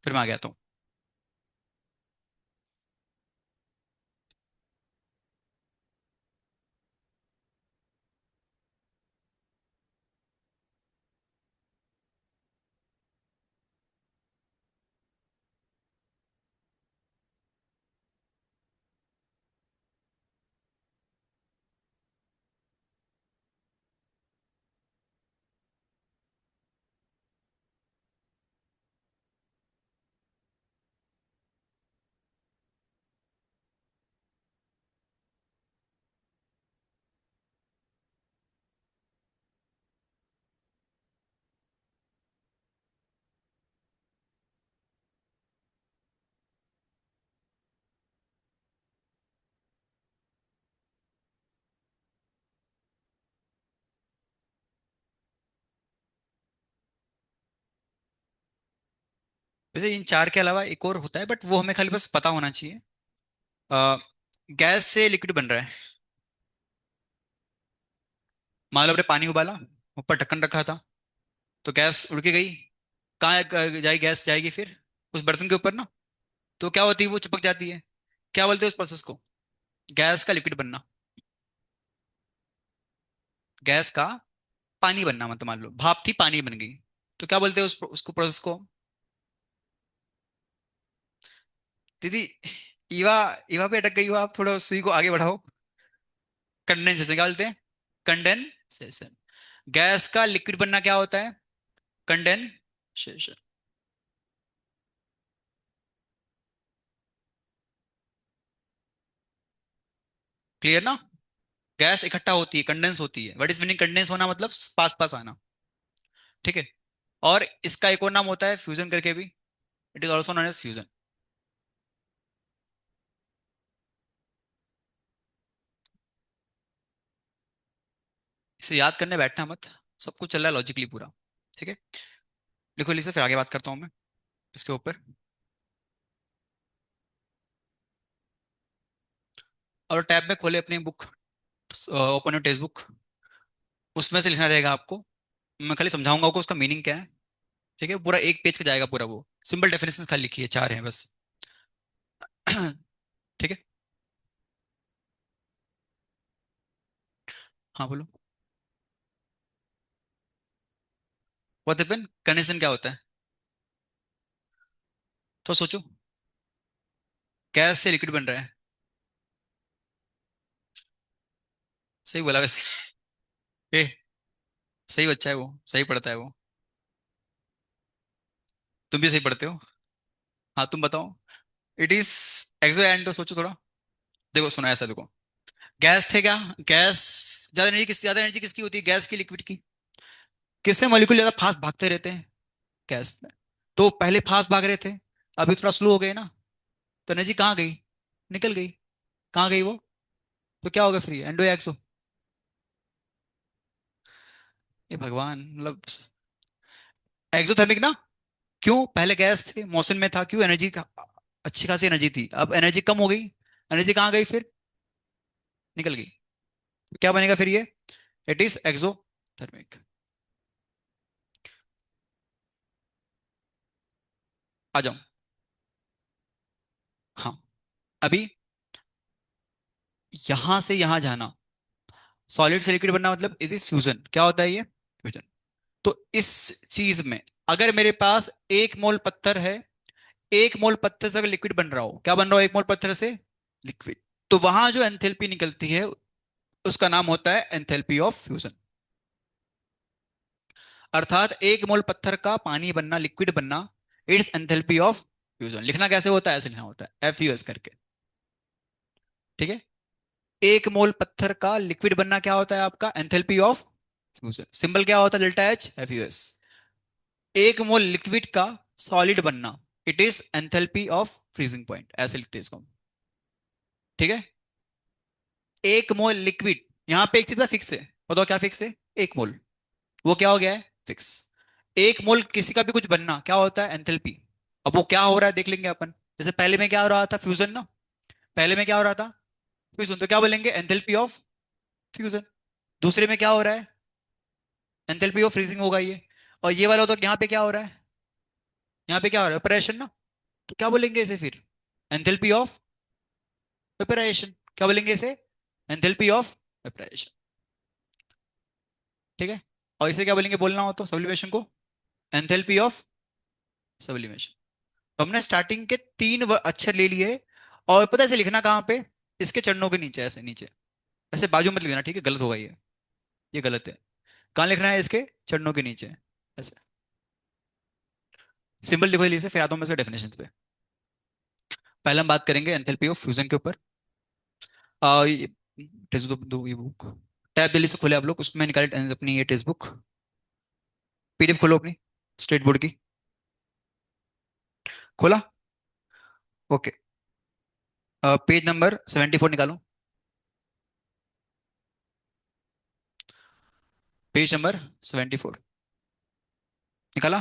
A: फिर मैं आ गया हूँ। वैसे इन चार के अलावा एक और होता है, बट वो हमें खाली बस पता होना चाहिए। गैस से लिक्विड बन रहा है। मान लो आपने पानी उबाला, ऊपर ढक्कन रखा था, तो गैस उड़ के गई। कहाँ जाएगी गैस? जाएगी फिर उस बर्तन के ऊपर ना। तो क्या होती है? वो चिपक जाती है। क्या बोलते हैं उस प्रोसेस को? गैस का लिक्विड बनना। गैस का पानी बनना, मतलब मान लो भाप थी पानी बन गई, तो क्या बोलते हैं उसको प्रोसेस को? दीदी, ईवा, ईवा पे अटक गई हो आप, थोड़ा सुई को आगे बढ़ाओ। कंडेंसेशन क्या बोलते हैं? कंडेंसेशन। गैस का लिक्विड बनना क्या होता है? कंडेंसेशन। क्लियर ना? गैस इकट्ठा होती है, कंडेंस होती है। व्हाट इज मीनिंग कंडेंस होना? मतलब पास पास आना। ठीक है। और इसका एक और नाम होता है फ्यूजन करके भी। It is also known as fusion. इसे याद करने बैठना मत, सब कुछ चल रहा है लॉजिकली पूरा। ठीक है। लिखो लिखो, फिर आगे बात करता हूँ मैं इसके ऊपर। और टैब में खोले अपनी book, open your text book, उसमें से लिखना रहेगा आपको। मैं खाली समझाऊंगा आपको उसका मीनिंग क्या है। ठीक है, पूरा एक पेज का जाएगा पूरा वो। सिंपल डेफिनेशन खाली लिखी है, चार हैं बस। ठीक है। हाँ बोलो। व्हाट हैपन, कंडेंसेशन क्या होता है? तो सोचो, गैस से लिक्विड बन रहा है। सही बोला वैसे। ए, सही बच्चा है वो, सही पढ़ता है वो। तुम भी सही पढ़ते हो। हाँ तुम बताओ। इट इज एक्सो एंड, सोचो थोड़ा। देखो सुना ऐसा, देखो, गैस थे क्या? गैस, ज्यादा एनर्जी किसकी होती है? गैस की, लिक्विड की? किससे मॉलिक्यूल ज्यादा फास्ट भागते रहते हैं? गैस में। तो पहले फास्ट भाग रहे थे, अभी थोड़ा स्लो हो गए ना, तो एनर्जी कहाँ गई? निकल गई। कहाँ गई वो? तो क्या होगा? फ्री एंडो या एक्सो? ये भगवान, मतलब एक्सोथर्मिक ना। क्यों? पहले गैस थे, मौसम में था, क्यों? एनर्जी का अच्छी खासी एनर्जी थी, अब एनर्जी कम हो गई। एनर्जी कहाँ गई फिर? निकल गई। तो क्या बनेगा फिर ये? It is exothermic. आ जाओ। हाँ। अभी यहां से यहां जाना, सॉलिड से लिक्विड बनना, मतलब इट इज फ्यूजन। क्या होता है ये? फ्यूजन। तो इस चीज में, अगर मेरे पास 1 मोल पत्थर है, 1 मोल पत्थर से अगर लिक्विड बन रहा हो, क्या बन रहा हो 1 मोल पत्थर से? लिक्विड। तो वहां जो एंथैल्पी निकलती है, उसका नाम होता है एंथैल्पी ऑफ फ्यूजन। अर्थात 1 मोल पत्थर का पानी बनना, लिक्विड बनना, इट्स एंथैल्पी ऑफ फ्यूजन। लिखना कैसे होता है? ऐसे लिखना होता है, FUS करके। ठीक है। 1 मोल पत्थर का लिक्विड बनना क्या होता है आपका? Enthalpy of fusion. सिंबल क्या होता है? Delta H, FUS। 1 मोल लिक्विड का सॉलिड बनना, it is enthalpy of freezing point, ऐसे लिखते हैं इसको हम। ठीक है। 1 मोल लिक्विड, यहां पे एक चीज फिक्स है। बताओ क्या फिक्स है? 1 मोल, वो क्या हो गया है? फिक्स। 1 मोल किसी का भी कुछ बनना क्या होता है? एंथैल्पी। अब वो क्या हो रहा है देख लेंगे अपन। जैसे पहले में क्या हो रहा था? फ्यूजन ना। पहले में क्या हो रहा था? फ्यूजन, तो क्या बोलेंगे? Enthalpy of fusion. दूसरे में क्या हो रहा है? एंथैल्पी ऑफ फ्रीजिंग होगा ये। और ये वाला तो यहाँ पे क्या हो रहा है? यहाँ पे क्या हो रहा है? ऑपरेशन ना। तो क्या बोलेंगे इसे फिर? Enthalpy of vaporisation. क्या बोलेंगे इसे? Enthalpy of vaporisation. ठीक है। और इसे क्या बोलेंगे बोलना हो तो सब्लिमेशन को? Enthalpy of sublimation. तो हमने स्टार्टिंग के 3 अक्षर ले लिए। और पता है इसे लिखना कहाँ पे? इसके चरणों के नीचे, ऐसे नीचे। ऐसे बाजू मत लिखना, ठीक है, गलत होगा ये गलत है। कहाँ लिखना है? इसके चरणों के नीचे, ऐसे। सिंबल लिखो जल्दी से, फिर आता हूं मैं इसके डेफिनेशन पे। पहले हम बात करेंगे एंथैल्पी ऑफ फ्यूजन के ऊपर। ये टेक्स्ट बुक दो, ये बुक टैब जल्दी से खोले आप लोग, उसमें निकाले अपनी ये टेक्स्ट बुक। PDF खोलो अपनी, स्टेट बोर्ड की। खोला? ओके। पेज नंबर 74 निकालो। पेज नंबर 74 निकाला?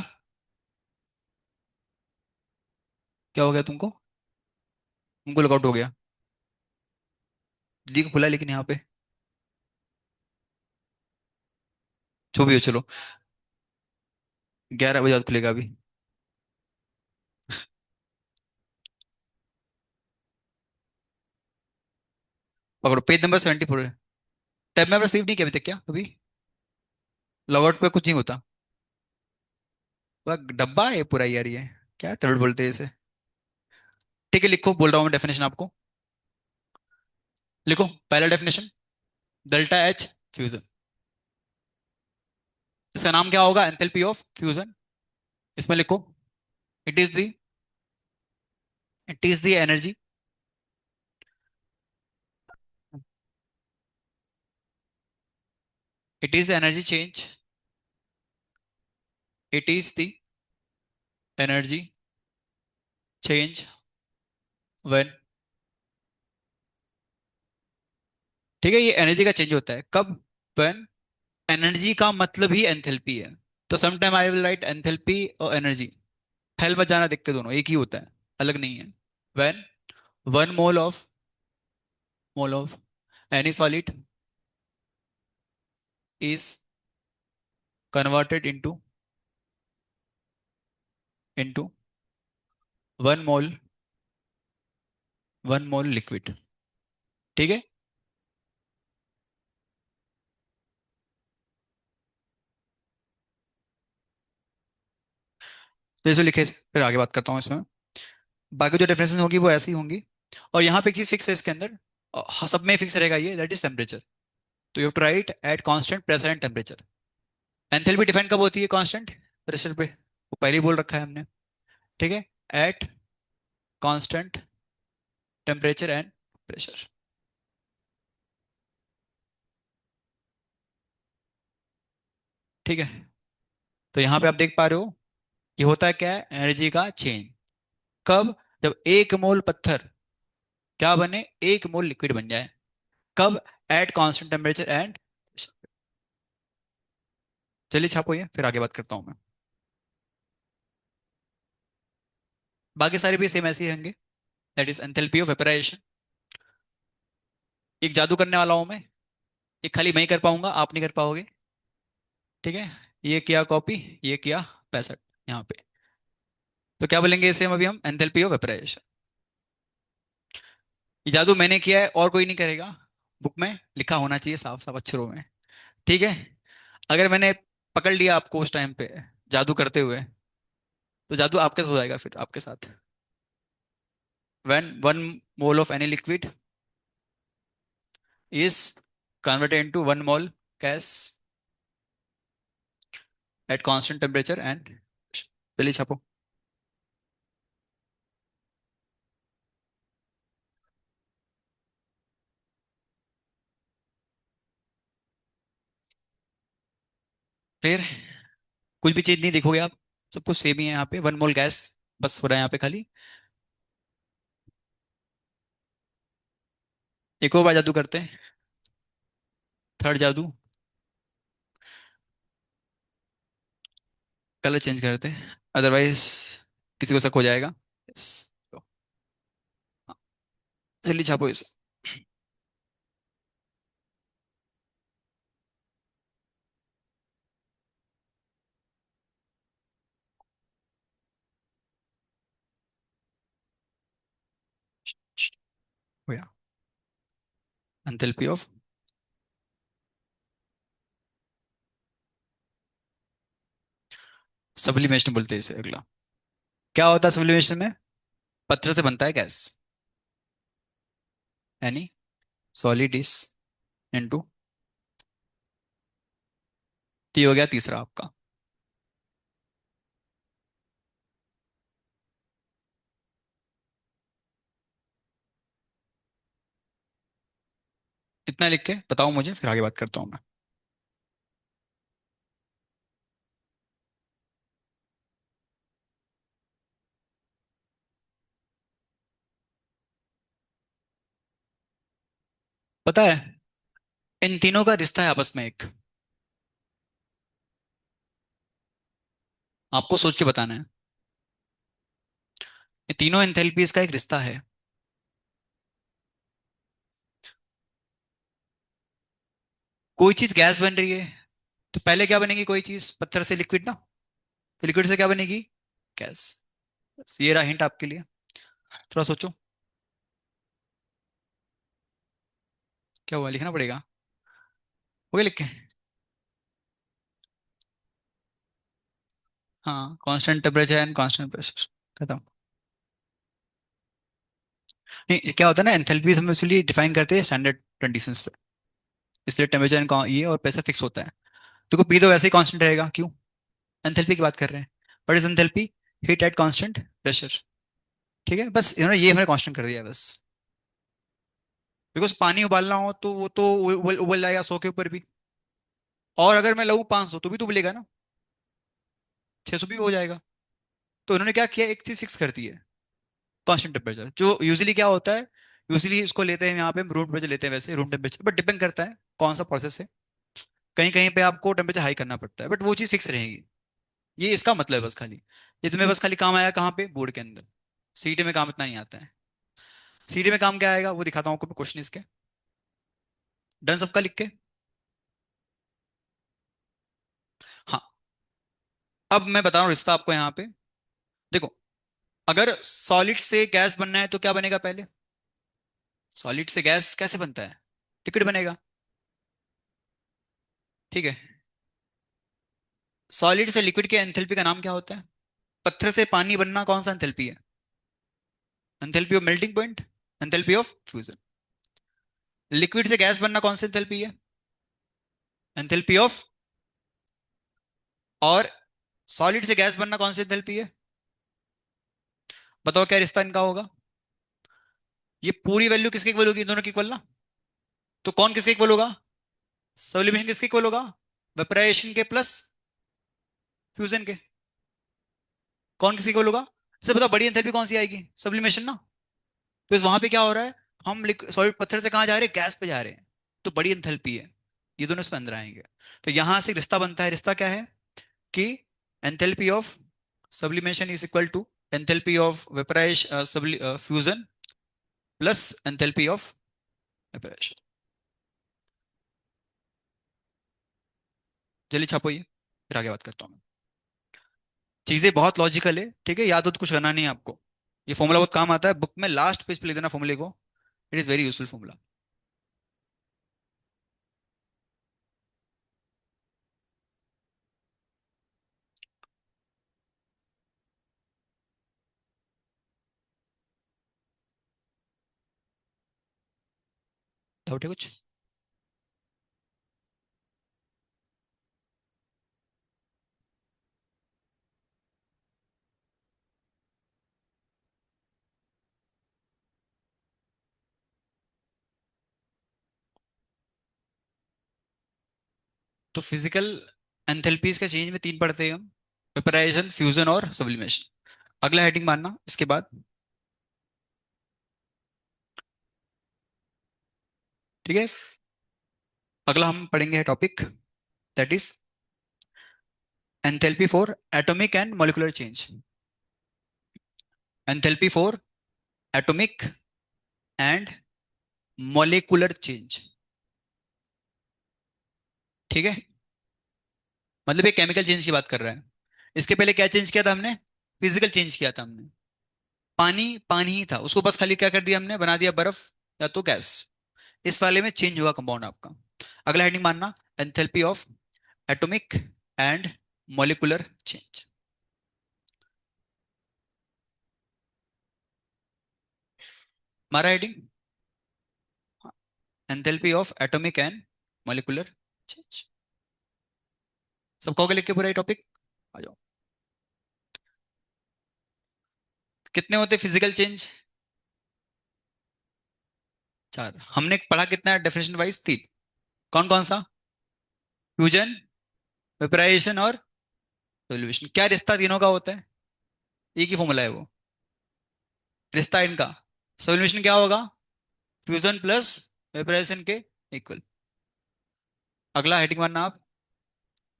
A: क्या हो गया तुमको? तुमको लॉकआउट हो गया? दीदी को खुला लेकिन यहाँ पे। जो भी हो चलो, 11 बजे बाद खुलेगा अभी। पकड़ो, पेज नंबर 74 है। टैब में रिसीव नहीं किया अभी तक क्या अभी? लॉगआउट पे कुछ नहीं होता। वह डब्बा है पूरा यार ये। क्या टर्ड बोलते हैं इसे। ठीक है लिखो, बोल रहा हूँ मैं डेफिनेशन आपको। लिखो पहला डेफिनेशन, डेल्टा एच फ्यूजन। इसका नाम क्या होगा, एंथैल्पी ऑफ फ्यूजन। इसमें लिखो, it is the it is the energy, it is the energy change, it is the energy change when. ठीक है, ये एनर्जी का चेंज होता है कब, व्हेन। एनर्जी का मतलब ही एंथैल्पी है। तो sometime I will write enthalpy और एनर्जी। फैल मत जाना, देख के दोनों एक ही होता है, अलग नहीं है। When one mole of any solid is converted into one mole, one mole liquid. ठीक है। जैसे लिखे फिर आगे बात करता हूँ इसमें। बाकी जो डिफरेंसेस होंगी वो ऐसी होंगी। और यहाँ पे एक चीज फिक्स है इसके अंदर, सब में फिक्स रहेगा ये, दैट इज टेम्परेचर। तो you to write at constant pressure and temperature. Enthalpy define कब होती है, कांस्टेंट प्रेशर पे, वो पहले ही बोल रखा है हमने। ठीक है, at constant temperature and pressure. ठीक है। तो यहाँ पे आप देख पा रहे हो, ये होता है क्या है, एनर्जी का चेंज। कब, जब एक मोल पत्थर क्या बने, एक मोल लिक्विड बन जाए। कब, एट कांस्टेंट टेम्परेचर एंड। चलिए छापो ये, फिर आगे बात करता हूँ मैं। बाकी सारे भी सेम ऐसे ही होंगे। That is enthalpy of vaporisation. एक जादू करने वाला हूं मैं, ये खाली मैं ही कर पाऊंगा, आप नहीं कर पाओगे। ठीक है, ये किया कॉपी, ये किया 65 यहाँ पे। तो क्या बोलेंगे इसे हम अभी, हम एंथैल्पी ऑफ वेपराइजेशन। ये जादू मैंने किया है और कोई नहीं करेगा। बुक में लिखा होना चाहिए साफ साफ अक्षरों में। ठीक है। अगर मैंने पकड़ लिया आपको उस टाइम पे जादू करते हुए, तो जादू आपके साथ हो जाएगा, फिर आपके साथ। when one mole of any liquid is converted into one mole gas at constant temperature and। चलिए छापो। फिर कुछ भी चीज नहीं देखोगे आप, सब कुछ सेम ही है यहाँ पे, वन मोल गैस बस हो रहा है यहाँ पे खाली। एक और बार जादू करते हैं, थर्ड जादू। कलर चेंज करते हैं, अदरवाइज किसी को शक हो जाएगा। Yes. तो, हाँ, जल्दी छापो इसे। हो गया, एंथैल्पी ऑफ सब्लिमेशन बोलते हैं इसे अगला। क्या होता है सब्लिमेशन में, पत्थर से बनता है गैस, यानी सॉलिड इज इनटू। तो ये हो गया तीसरा आपका। इतना लिख के बताओ मुझे, फिर आगे बात करता हूँ मैं। पता है, इन तीनों का रिश्ता है आपस में एक, आपको सोच के बताना है। ये तीनों एंथैल्पीज का एक रिश्ता है। कोई चीज गैस बन रही है, तो पहले क्या बनेगी, कोई चीज पत्थर से लिक्विड ना, तो लिक्विड से क्या बनेगी, गैस। बस ये रहा हिंट आपके लिए, थोड़ा सोचो। क्या हुआ, लिखना पड़ेगा। हो गया लिख के। हाँ, constant temperature and constant pressure. खत्म। नहीं, क्या होता है ना, एंथैल्पी हम इसलिए डिफाइन करते हैं स्टैंडर्ड कंडीशंस पे, इसलिए टेम्परेचर एंड ये और प्रेशर फिक्स होता है। देखो पी तो वैसे ही कांस्टेंट रहेगा, क्यों? एंथैल्पी की बात कर रहे हैं। What is enthalpy? Heat at constant pressure. ठीक है, बस इन्होंने ये हमें कांस्टेंट कर दिया है बस। बिकॉज पानी उबालना हो तो वो तो उबल उबल जाएगा 100 के ऊपर भी। और अगर मैं लाऊं 500 तो भी तो उबलेगा ना, 600 भी हो जाएगा। तो उन्होंने क्या किया, एक चीज फिक्स कर दी है, कांस्टेंट टेम्परेचर। जो यूजुअली क्या होता है, यूजुअली इसको लेते हैं यहाँ पे रूम टेम्परेचर लेते हैं, वैसे रूम टेम्परेचर, बट डिपेंड करता है कौन सा प्रोसेस है। कहीं कहीं पे आपको टेम्परेचर हाई करना पड़ता है, बट वो चीज़ फिक्स रहेगी। ये इसका मतलब है बस खाली। ये तुम्हें बस खाली काम आया कहाँ पे, बोर्ड के अंदर। सीटी में काम इतना नहीं आता है। सीटी में काम क्या आएगा वो दिखाता हूँ आपको क्वेश्चन इसके। डन सबका लिख के। हाँ, अब मैं बता रहा हूँ रिश्ता आपको यहाँ पे। देखो, अगर सॉलिड से गैस बनना है तो क्या बनेगा पहले? सॉलिड से गैस कैसे बनता है? लिक्विड बनेगा। ठीक है। सॉलिड से लिक्विड के एंथैल्पी का नाम क्या होता है? पत्थर से पानी बनना कौन सा एंथैल्पी है? Enthalpy of melting point, enthalpy of fusion. Liquid से गैस बनना कौन सी एंथैल्पी है? Enthalpy of. और सॉलिड से गैस बनना कौन सी एंथैल्पी है? बताओ क्या रिश्ता इनका होगा? ये पूरी वैल्यू किसके इक्वल होगी, इन दोनों की इक्वल ना। तो कौन किसके इक्वल होगा? सब्लिमेशन किसके इक्वल होगा? वेपराइजेशन के प्लस फ्यूजन के। कौन किसके इक्वल होगा? इसे बताओ बड़ी एंथैल्पी कौन सी आएगी, सब्लिमेशन ना। तो इस वहां पे क्या हो रहा है, हम सॉलिड पत्थर से कहाँ जा रहे हैं, गैस पे जा रहे हैं। तो बड़ी एंथैल्पी है, ये दोनों इसमें अंदर आएंगे। तो यहां से रिश्ता बनता है, रिश्ता क्या है कि enthalpy of sublimation is equal to enthalpy of vaporisation fusion plus enthalpy of vaporisation. जल्दी छापो ये, फिर आगे बात करता हूँ मैं। चीजें बहुत लॉजिकल है, ठीक है, याद हो तो कुछ करना नहीं है आपको। ये फॉर्मूला बहुत काम आता है, बुक में लास्ट पेज पे लिख देना फॉर्मूले को। It is very useful formula. Doubt है कुछ? तो फिजिकल एंथैल्पीज के चेंज में तीन पढ़ते हैं हम, वेपराइजेशन, फ्यूजन और सब्लिमेशन। अगला हेडिंग मानना इसके बाद। ठीक है, अगला हम पढ़ेंगे topic, that is enthalpy for atomic and molecular change. Enthalpy for atomic and molecular change. ठीक है, मतलब ये केमिकल चेंज की बात कर रहा है। इसके पहले क्या चेंज किया था हमने? फिजिकल चेंज किया था हमने। पानी पानी ही था, उसको बस खाली क्या कर दिया हमने, बना दिया बर्फ या तो गैस। इस वाले में चेंज हुआ कंपाउंड आपका। अगला हेडिंग मानना, enthalpy of atomic and molecular change. हमारा heading, enthalpy of atomic and molecular change. सबको आगे लिख के पूरा टॉपिक आ जाओ। कितने होते फिजिकल चेंज? चार। हमने पढ़ा कितना है डेफिनेशन वाइज? तीन। कौन कौन सा? फ्यूजन, वेपराइजेशन और सॉल्यूशन। क्या रिश्ता तीनों का होता है? एक ही फॉर्मूला है वो, रिश्ता इनका। सॉल्यूशन क्या होगा? फ्यूजन प्लस वेपराइजेशन के इक्वल। अगला हेडिंग मानना आप,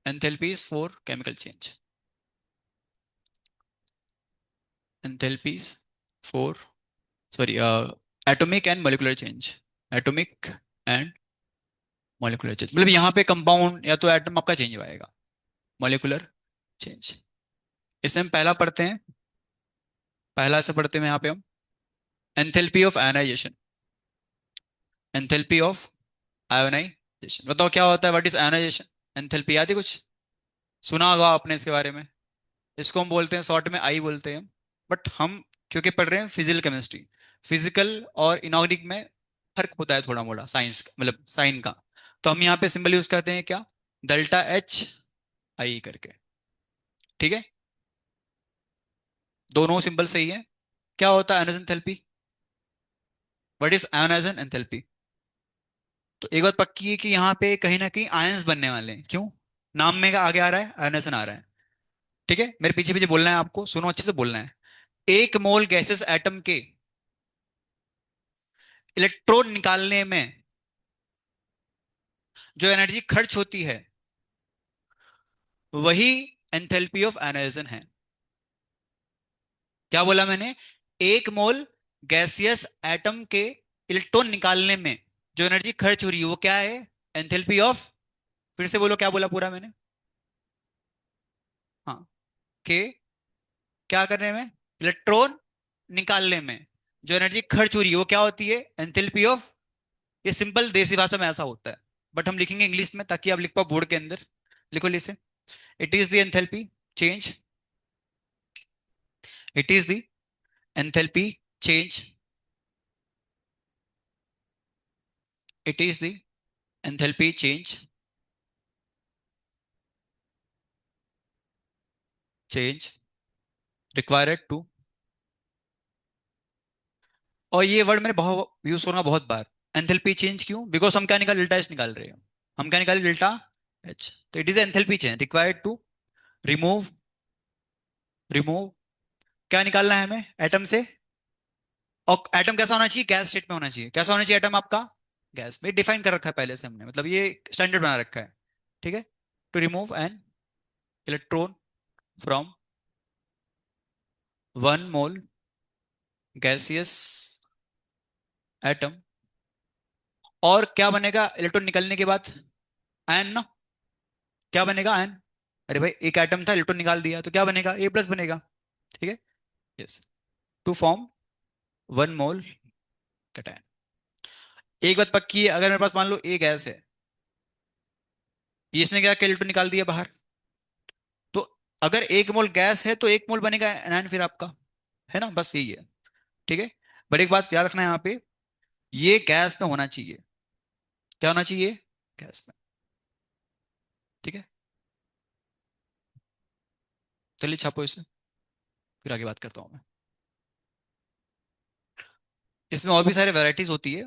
A: enthalpies for chemical change. Enthalpies for, sorry, atomic and molecular change. Atomic and molecular change मतलब यहाँ पे कंपाउंड या तो एटम आपका चेंज आएगा। मॉलिक्यूलर चेंज, इसे हम पहला पढ़ते हैं। पहला से पढ़ते हैं यहाँ पे हम, enthalpy of ionization. Enthalpy of ionization, बताओ क्या होता है, व्हाट इज आयोनाइजेशन? एंथैल्पी याद है कुछ? सुना होगा आपने इसके बारे में। इसको हम बोलते हैं शॉर्ट में आई बोलते हैं। बट हम क्योंकि पढ़ रहे हैं फिजिकल केमिस्ट्री, फिजिकल और इनऑर्गेनिक में फर्क होता है थोड़ा मोड़ा, साइंस मतलब साइन का। तो हम यहाँ पे सिंबल यूज करते हैं क्या, डेल्टा एच आई करके। ठीक है, दोनों सिंबल सही है। क्या होता है आयोनाइजन एंथैल्पी, व्हाट इज आयोनाइजन एंथैल्पी? तो एक बात पक्की है कि यहाँ पे कहीं ना कहीं आयंस बनने वाले हैं। क्यों? नाम में का आगे आ रहा है आयोनाइजन आ रहा है। ठीक है, मेरे पीछे पीछे बोलना है आपको, सुनो अच्छे से बोलना है। एक मोल गैसेस एटम के इलेक्ट्रॉन निकालने में जो एनर्जी खर्च होती है, वही एंथैल्पी ऑफ आयोनाइजेशन है। क्या बोला मैंने? एक मोल गैसियस एटम के इलेक्ट्रॉन निकालने में जो एनर्जी खर्च हो रही है वो क्या है? एंथैल्पी ऑफ, फिर से बोलो क्या बोला पूरा मैंने? हाँ, के क्या करने में? इलेक्ट्रॉन निकालने में जो एनर्जी खर्च हो रही है वो क्या होती है? Enthalpy of. ये सिंपल देसी भाषा में ऐसा होता है, बट हम लिखेंगे इंग्लिश में ताकि आप लिख पाओ बोर्ड के अंदर। लिखो लिसे, it is the enthalpy change, it is the enthalpy change, it is the enthalpy change, change required to. और ये वर्ड मैंने बहुत यूज सुना बहुत बार, एंथैल्पी चेंज। क्यों? बिकॉज हम क्या निकाल, डेल्टा एच निकाल रहे हैं। हम क्या निकाले? Delta H. तो it is enthalpy change required to remove, remove क्या निकालना है हमें एटम से? और एटम कैसा होना चाहिए? गैस स्टेट में होना चाहिए। कैसा होना चाहिए एटम आपका? गैस में। डिफाइन कर रखा है पहले से हमने, मतलब ये स्टैंडर्ड बना रखा है। ठीक है, to remove an electron from one mole gaseous atom. और क्या बनेगा इलेक्ट्रॉन निकलने के बाद? आयन ना। क्या बनेगा? आयन। अरे भाई एक एटम था, इलेक्ट्रॉन निकाल दिया तो क्या बनेगा? ए प्लस बनेगा। ठीक है, yes, to form one mole cation. एक बात पक्की है, अगर मेरे पास मान लो ए गैस है, ये इसने क्या किया? इलेक्ट्रॉन निकाल दिया बाहर। तो अगर एक मोल गैस है तो एक मोल बनेगा एनायन फिर आपका, है ना? बस यही है। ठीक है, बट एक बात याद रखना है यहाँ पे, ये गैस में होना चाहिए। क्या होना चाहिए? गैस में। ठीक है, चलिए छापो इसे, फिर आगे बात करता हूँ मैं। इसमें और भी सारे वैरायटीज होती है,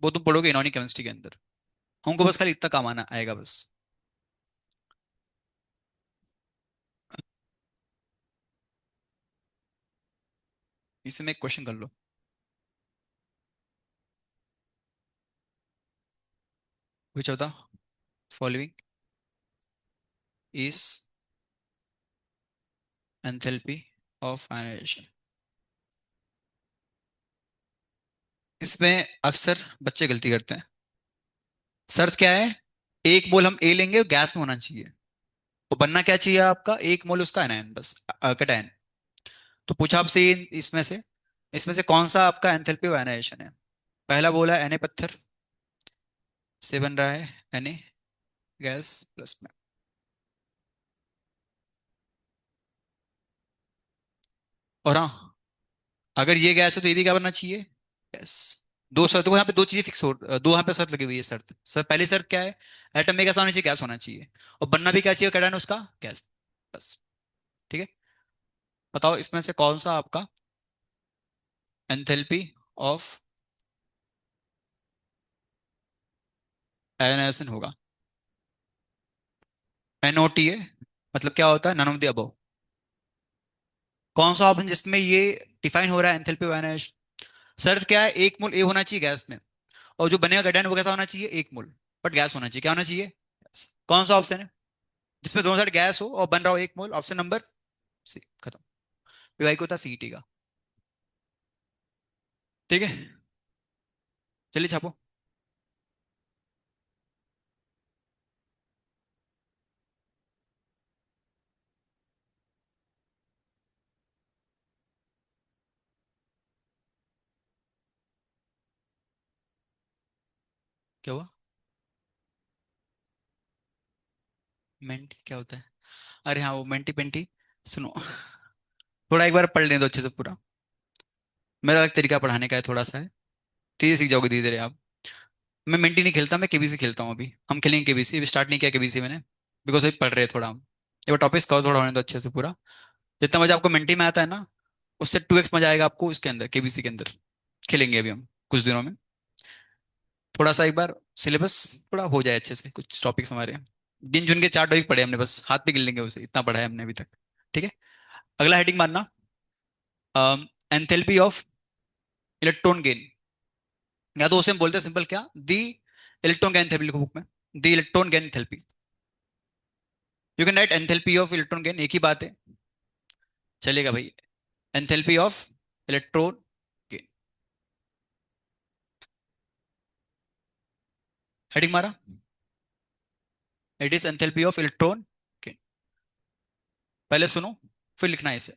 A: वो तुम पढ़ोगे इनऑर्गेनिक केमिस्ट्री के अंदर। हमको बस खाली इतना काम आना आएगा बस। इससे में एक क्वेश्चन कर लो। Which of the following is enthalpy of ionization? इसमें अक्सर बच्चे गलती करते हैं। शर्त क्या है? एक मोल हम ए लेंगे, गैस में होना चाहिए। वो बनना क्या चाहिए आपका? एक मोल उसका एनायन बस, कैटायन। तो पूछा आपसे इसमें से कौन सा आपका एंथैल्पी ऑफ आयनाइजेशन है? पहला बोला Na पत्थर से बन रहा है Na गैस प्लस में। और हाँ, अगर ये गैस है तो ये भी क्या बनना चाहिए? गैस। दो शर्तों को यहाँ पे, दो चीजें फिक्स हो, दो यहाँ पे शर्त लगी हुई है। शर्त सर, पहली शर्त क्या है? एटम में कैसा होना चाहिए? गैस होना चाहिए। और बनना भी क्या चाहिए कैटायन उसका? गैस। बस। ठीक है, बताओ इसमें से कौन सा आपका एंथैल्पी ऑफ आयनाइजेशन होगा? NOT है, मतलब क्या होता है? None of the above. कौन सा ऑप्शन जिसमें ये डिफाइन हो रहा है एंथैल्पी ऑफ आयनाइजेशन? शर्त क्या है? एक मोल ए होना चाहिए गैस में, और जो बनेगा कैटायन वो कैसा होना चाहिए? एक मोल, बट गैस होना चाहिए। क्या होना चाहिए? गैस। कौन सा ऑप्शन है जिसमें दोनों साइड गैस हो और बन रहा हो एक मोल? ऑप्शन नंबर सी, खत्म। पीवाई को था CET का। ठीक है, चलिए छापो। क्या हुआ? मेंटी क्या होता है? अरे हाँ, वो मेंटी पेंटी सुनो, थोड़ा एक बार पढ़ लेने दो अच्छे से पूरा। मेरा अलग तरीका पढ़ाने का है, थोड़ा सा है। तेज सीख जाओगे धीरे धीरे आप। मैं मिंटी नहीं खेलता, मैं केबीसी खेलता हूँ अभी। हम खेलेंगे केबीसी, अभी स्टार्ट नहीं किया केबीसी मैंने, बिकॉज अभी पढ़ रहे हैं थोड़ा हम। एक बार टॉपिक्स कवर थोड़ा होने दो अच्छे से पूरा। जितना मजा आपको मिंटी में आता है ना, उससे 2x मजा आएगा आपको इसके अंदर, केबीसी के अंदर। खेलेंगे अभी हम कुछ दिनों में। थोड़ा सा एक बार सिलेबस थोड़ा हो जाए अच्छे से, कुछ टॉपिक्स हमारे गिन चुन के 4 टॉपिक पढ़े हमने, बस हाथ पे गिन लेंगे उसे, इतना पढ़ा है हमने अभी तक। ठीक है। अगला हेडिंग मानना, एंथैल्पी ऑफ इलेक्ट्रॉन गेन। या तो उसे हम बोलते हैं सिंपल क्या, दी इलेक्ट्रॉन गेन थेरेपी लिखो बुक में, the electron gain therapy. You can write enthalpy of electron gain, एक ही बात है, चलेगा भाई। Enthalpy of electron gain, heading मारा, it is enthalpy of electron gain. पहले सुनो, फिर लिखना है इसे।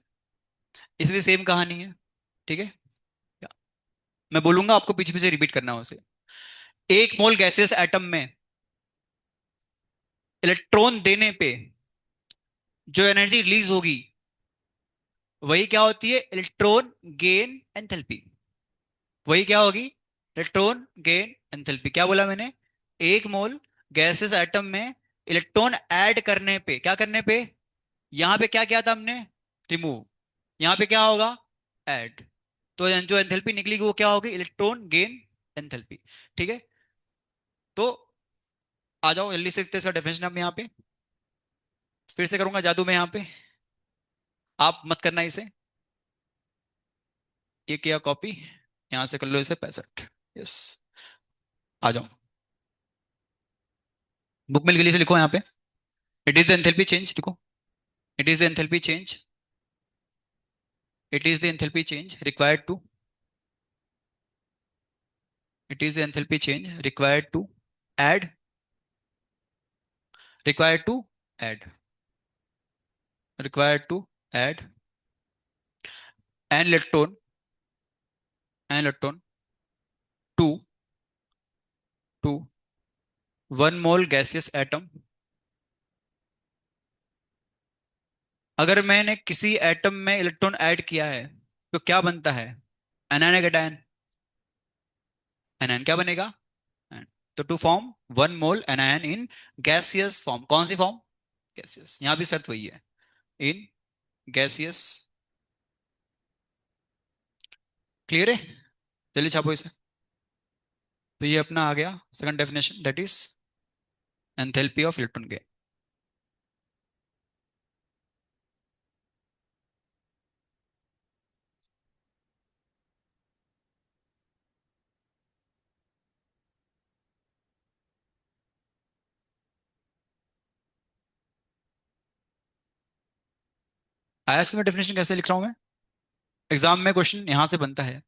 A: इसमें सेम कहानी है। ठीक है। मैं बोलूंगा आपको पीछे पीछे रिपीट करना है उसे। एक मोल गैसियस एटम में इलेक्ट्रॉन देने पे जो एनर्जी रिलीज होगी, वही क्या होती है, इलेक्ट्रॉन गेन एंथैल्पी। वही क्या होगी, इलेक्ट्रॉन गेन एंथैल्पी। क्या बोला मैंने, एक मोल गैसेस एटम में इलेक्ट्रॉन ऐड करने पे, क्या करने पे, यहां पे क्या किया था हमने, रिमूव, यहां पे क्या होगा, ऐड। तो जो एंथैल्पी निकलेगी वो क्या होगी, इलेक्ट्रॉन गेन एंथैल्पी। ठीक है। तो आ जाओ जल्दी से, इसका डेफिनेशन हम यहाँ पे फिर से करूंगा जादू में यहाँ पे, आप मत करना इसे। ये किया कॉपी, यहां से कर लो इसे 65। यस, आ जाओ। बुक में जल्दी से लिखो यहाँ पे, it is the enthalpy change, लिखो। It is the enthalpy change, it is the enthalpy change required to, it is the enthalpy change add required to add required to add an electron to 1 mole gaseous atom। अगर मैंने किसी atom में electron add किया है तो क्या बनता है, एनायन या कैटायन, एनायन क्या बनेगा, anion। तो to form 1 mole anion in gaseous form, कौन सी फॉर्म, गैसियस, यहां भी शर्त वही है, इन गैसियस। क्लियर है, जल्दी छापो इसे। तो ये अपना आ गया second definition, that is enthalpy of electron gain. IAS में डेफिनेशन कैसे लिख रहा हूं मैं, एग्जाम में क्वेश्चन यहां से बनता है।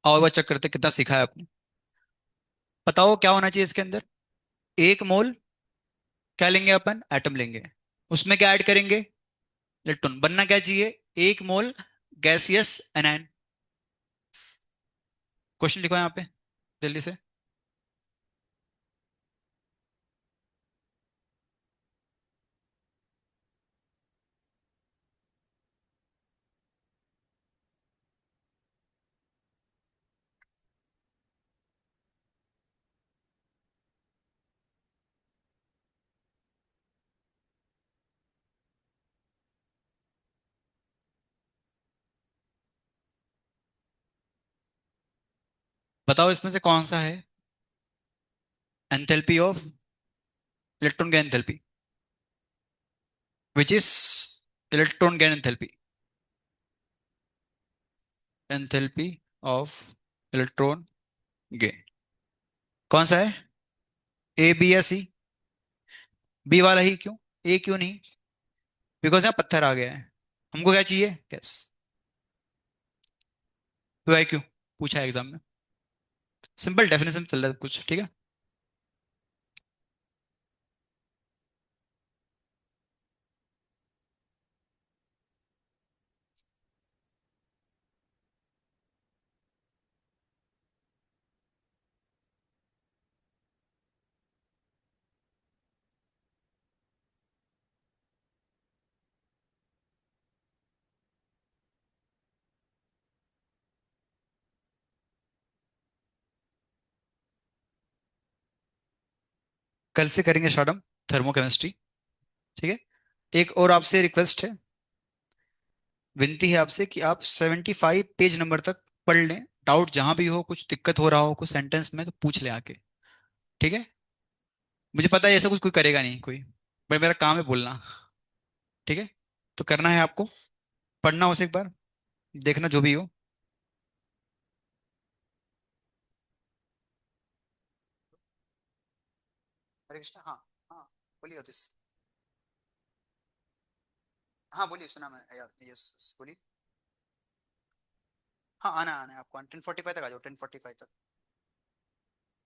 A: और वह चेक करते कितना सीखा है आपने। बताओ क्या होना चाहिए इसके अंदर, 1 मोल, क्या लेंगे अपन, एटम लेंगे, उसमें क्या ऐड करेंगे, इलेक्ट्रॉन, बनना क्या चाहिए, 1 मोल गैसियस एनायन। क्वेश्चन लिखो यहाँ पे जल्दी से। बताओ इसमें से कौन सा है enthalpy of electron gain enthalpy, which is electron gain enthalpy, enthalpy of electron gain, कौन सा है, ए बी या सी, बी वाला ही क्यों, ए क्यों नहीं, बिकॉज यहाँ पत्थर आ गया है, हमको क्या चाहिए, गैस। तो है क्यों, पूछा है एग्जाम में, सिंपल डेफिनेशन चल रहा है कुछ, ठीक है। कल से करेंगे स्टार्ट हम थर्मोकेमिस्ट्री। ठीक है। एक और आपसे रिक्वेस्ट है, विनती है आपसे कि आप 75 पेज नंबर तक पढ़ लें। डाउट जहां भी हो, कुछ दिक्कत हो रहा हो कुछ सेंटेंस में, तो पूछ ले आके। ठीक है। मुझे पता है ऐसा कुछ कोई करेगा नहीं कोई, पर मेरा काम है बोलना। ठीक है। तो करना है आपको, पढ़ना उसे एक बार, देखना जो भी हो। हरे कृष्णा। हाँ। हाँ बोलिए अतीश। हाँ बोलिए, सुना मैं यार, यस बोलिए। हाँ आना आना है आपको, 10:45 तक आ जाओ, 10:45 तक।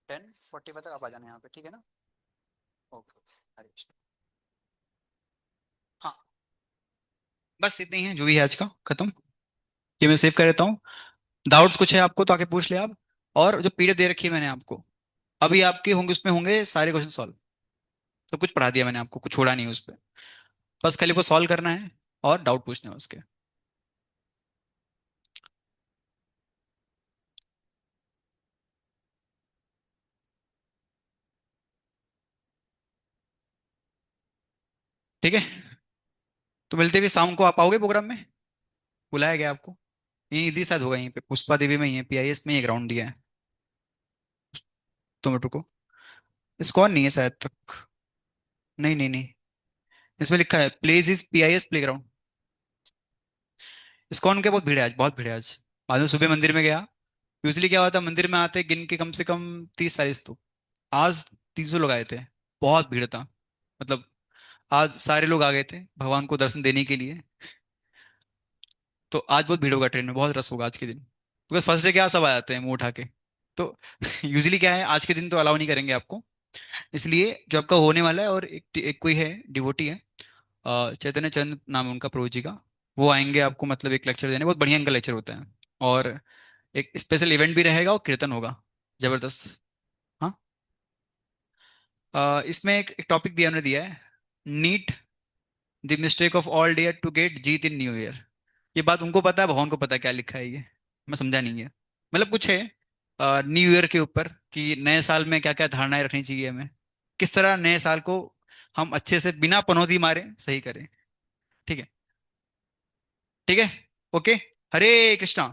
A: 10:45 तक आप आ जाना यहाँ पे, ठीक है ना। ओके ओके, हरे कृष्णा। हाँ बस इतने ही है जो भी है आज का, खत्म। ये मैं सेव कर लेता हूँ। डाउट्स कुछ है आपको तो आके पूछ ले आप। और जो पीडीएफ दे रखी है मैंने आपको, अभी आपके होंगे, उसमें होंगे सारे क्वेश्चन सॉल्व। सब कुछ पढ़ा दिया मैंने आपको, कुछ छोड़ा नहीं है उस पर। बस खाली को सॉल्व करना है और डाउट पूछना है उसके। ठीक है। तो मिलते भी शाम को, आप आओगे प्रोग्राम में? बुलाया गया आपको? यहीं इधर शायद होगा, यहीं पे पुष्पा देवी में ही है, पीआईएस में ही ग्राउंड दिया है। टोमेटो को। इस्कॉन नहीं है शायद तक। नहीं नहीं नहीं, इसमें लिखा है place is PIS play ground. ISKCON के बहुत भीड़ है आज, बहुत भीड़ है आज। आज मैं सुबह मंदिर में गया। यूजली क्या होता है, मंदिर में आते गिन के कम से कम 30-40 तो। आज 300 लोग आए थे। बहुत भीड़ था। मतलब आज सारे लोग आ गए थे भगवान को दर्शन देने के लिए। तो आज बहुत भीड़ होगा, ट्रेन में बहुत रस होगा आज के दिन, बिकॉज फर्स्ट डे क्या सब आ जाते हैं मुंह उठा के। तो यूजली क्या है, आज के दिन तो अलाउ नहीं करेंगे आपको। इसलिए जो आपका होने वाला है, और एक कोई है, डिवोटी है, चैतन्य चंद नाम है उनका, प्रभु जी का। वो आएंगे आपको मतलब एक लेक्चर देने, बहुत बढ़िया इनका लेक्चर होता है। और एक स्पेशल इवेंट भी रहेगा और कीर्तन होगा, जबरदस्त। हाँ। इसमें एक टॉपिक दिया, उन्होंने दिया है, NEET the mistake of all dare to get जीत इन न्यू ईयर। ये बात उनको पता है, भगवान को पता है क्या लिखा है ये। मैं समझा नहीं है। मतलब कुछ है न्यू ईयर के ऊपर, कि नए साल में क्या क्या धारणाएं रखनी चाहिए हमें, किस तरह नए साल को हम अच्छे से बिना पनौती मारे सही करें। ठीक है। ठीक है। ओके। हरे कृष्णा।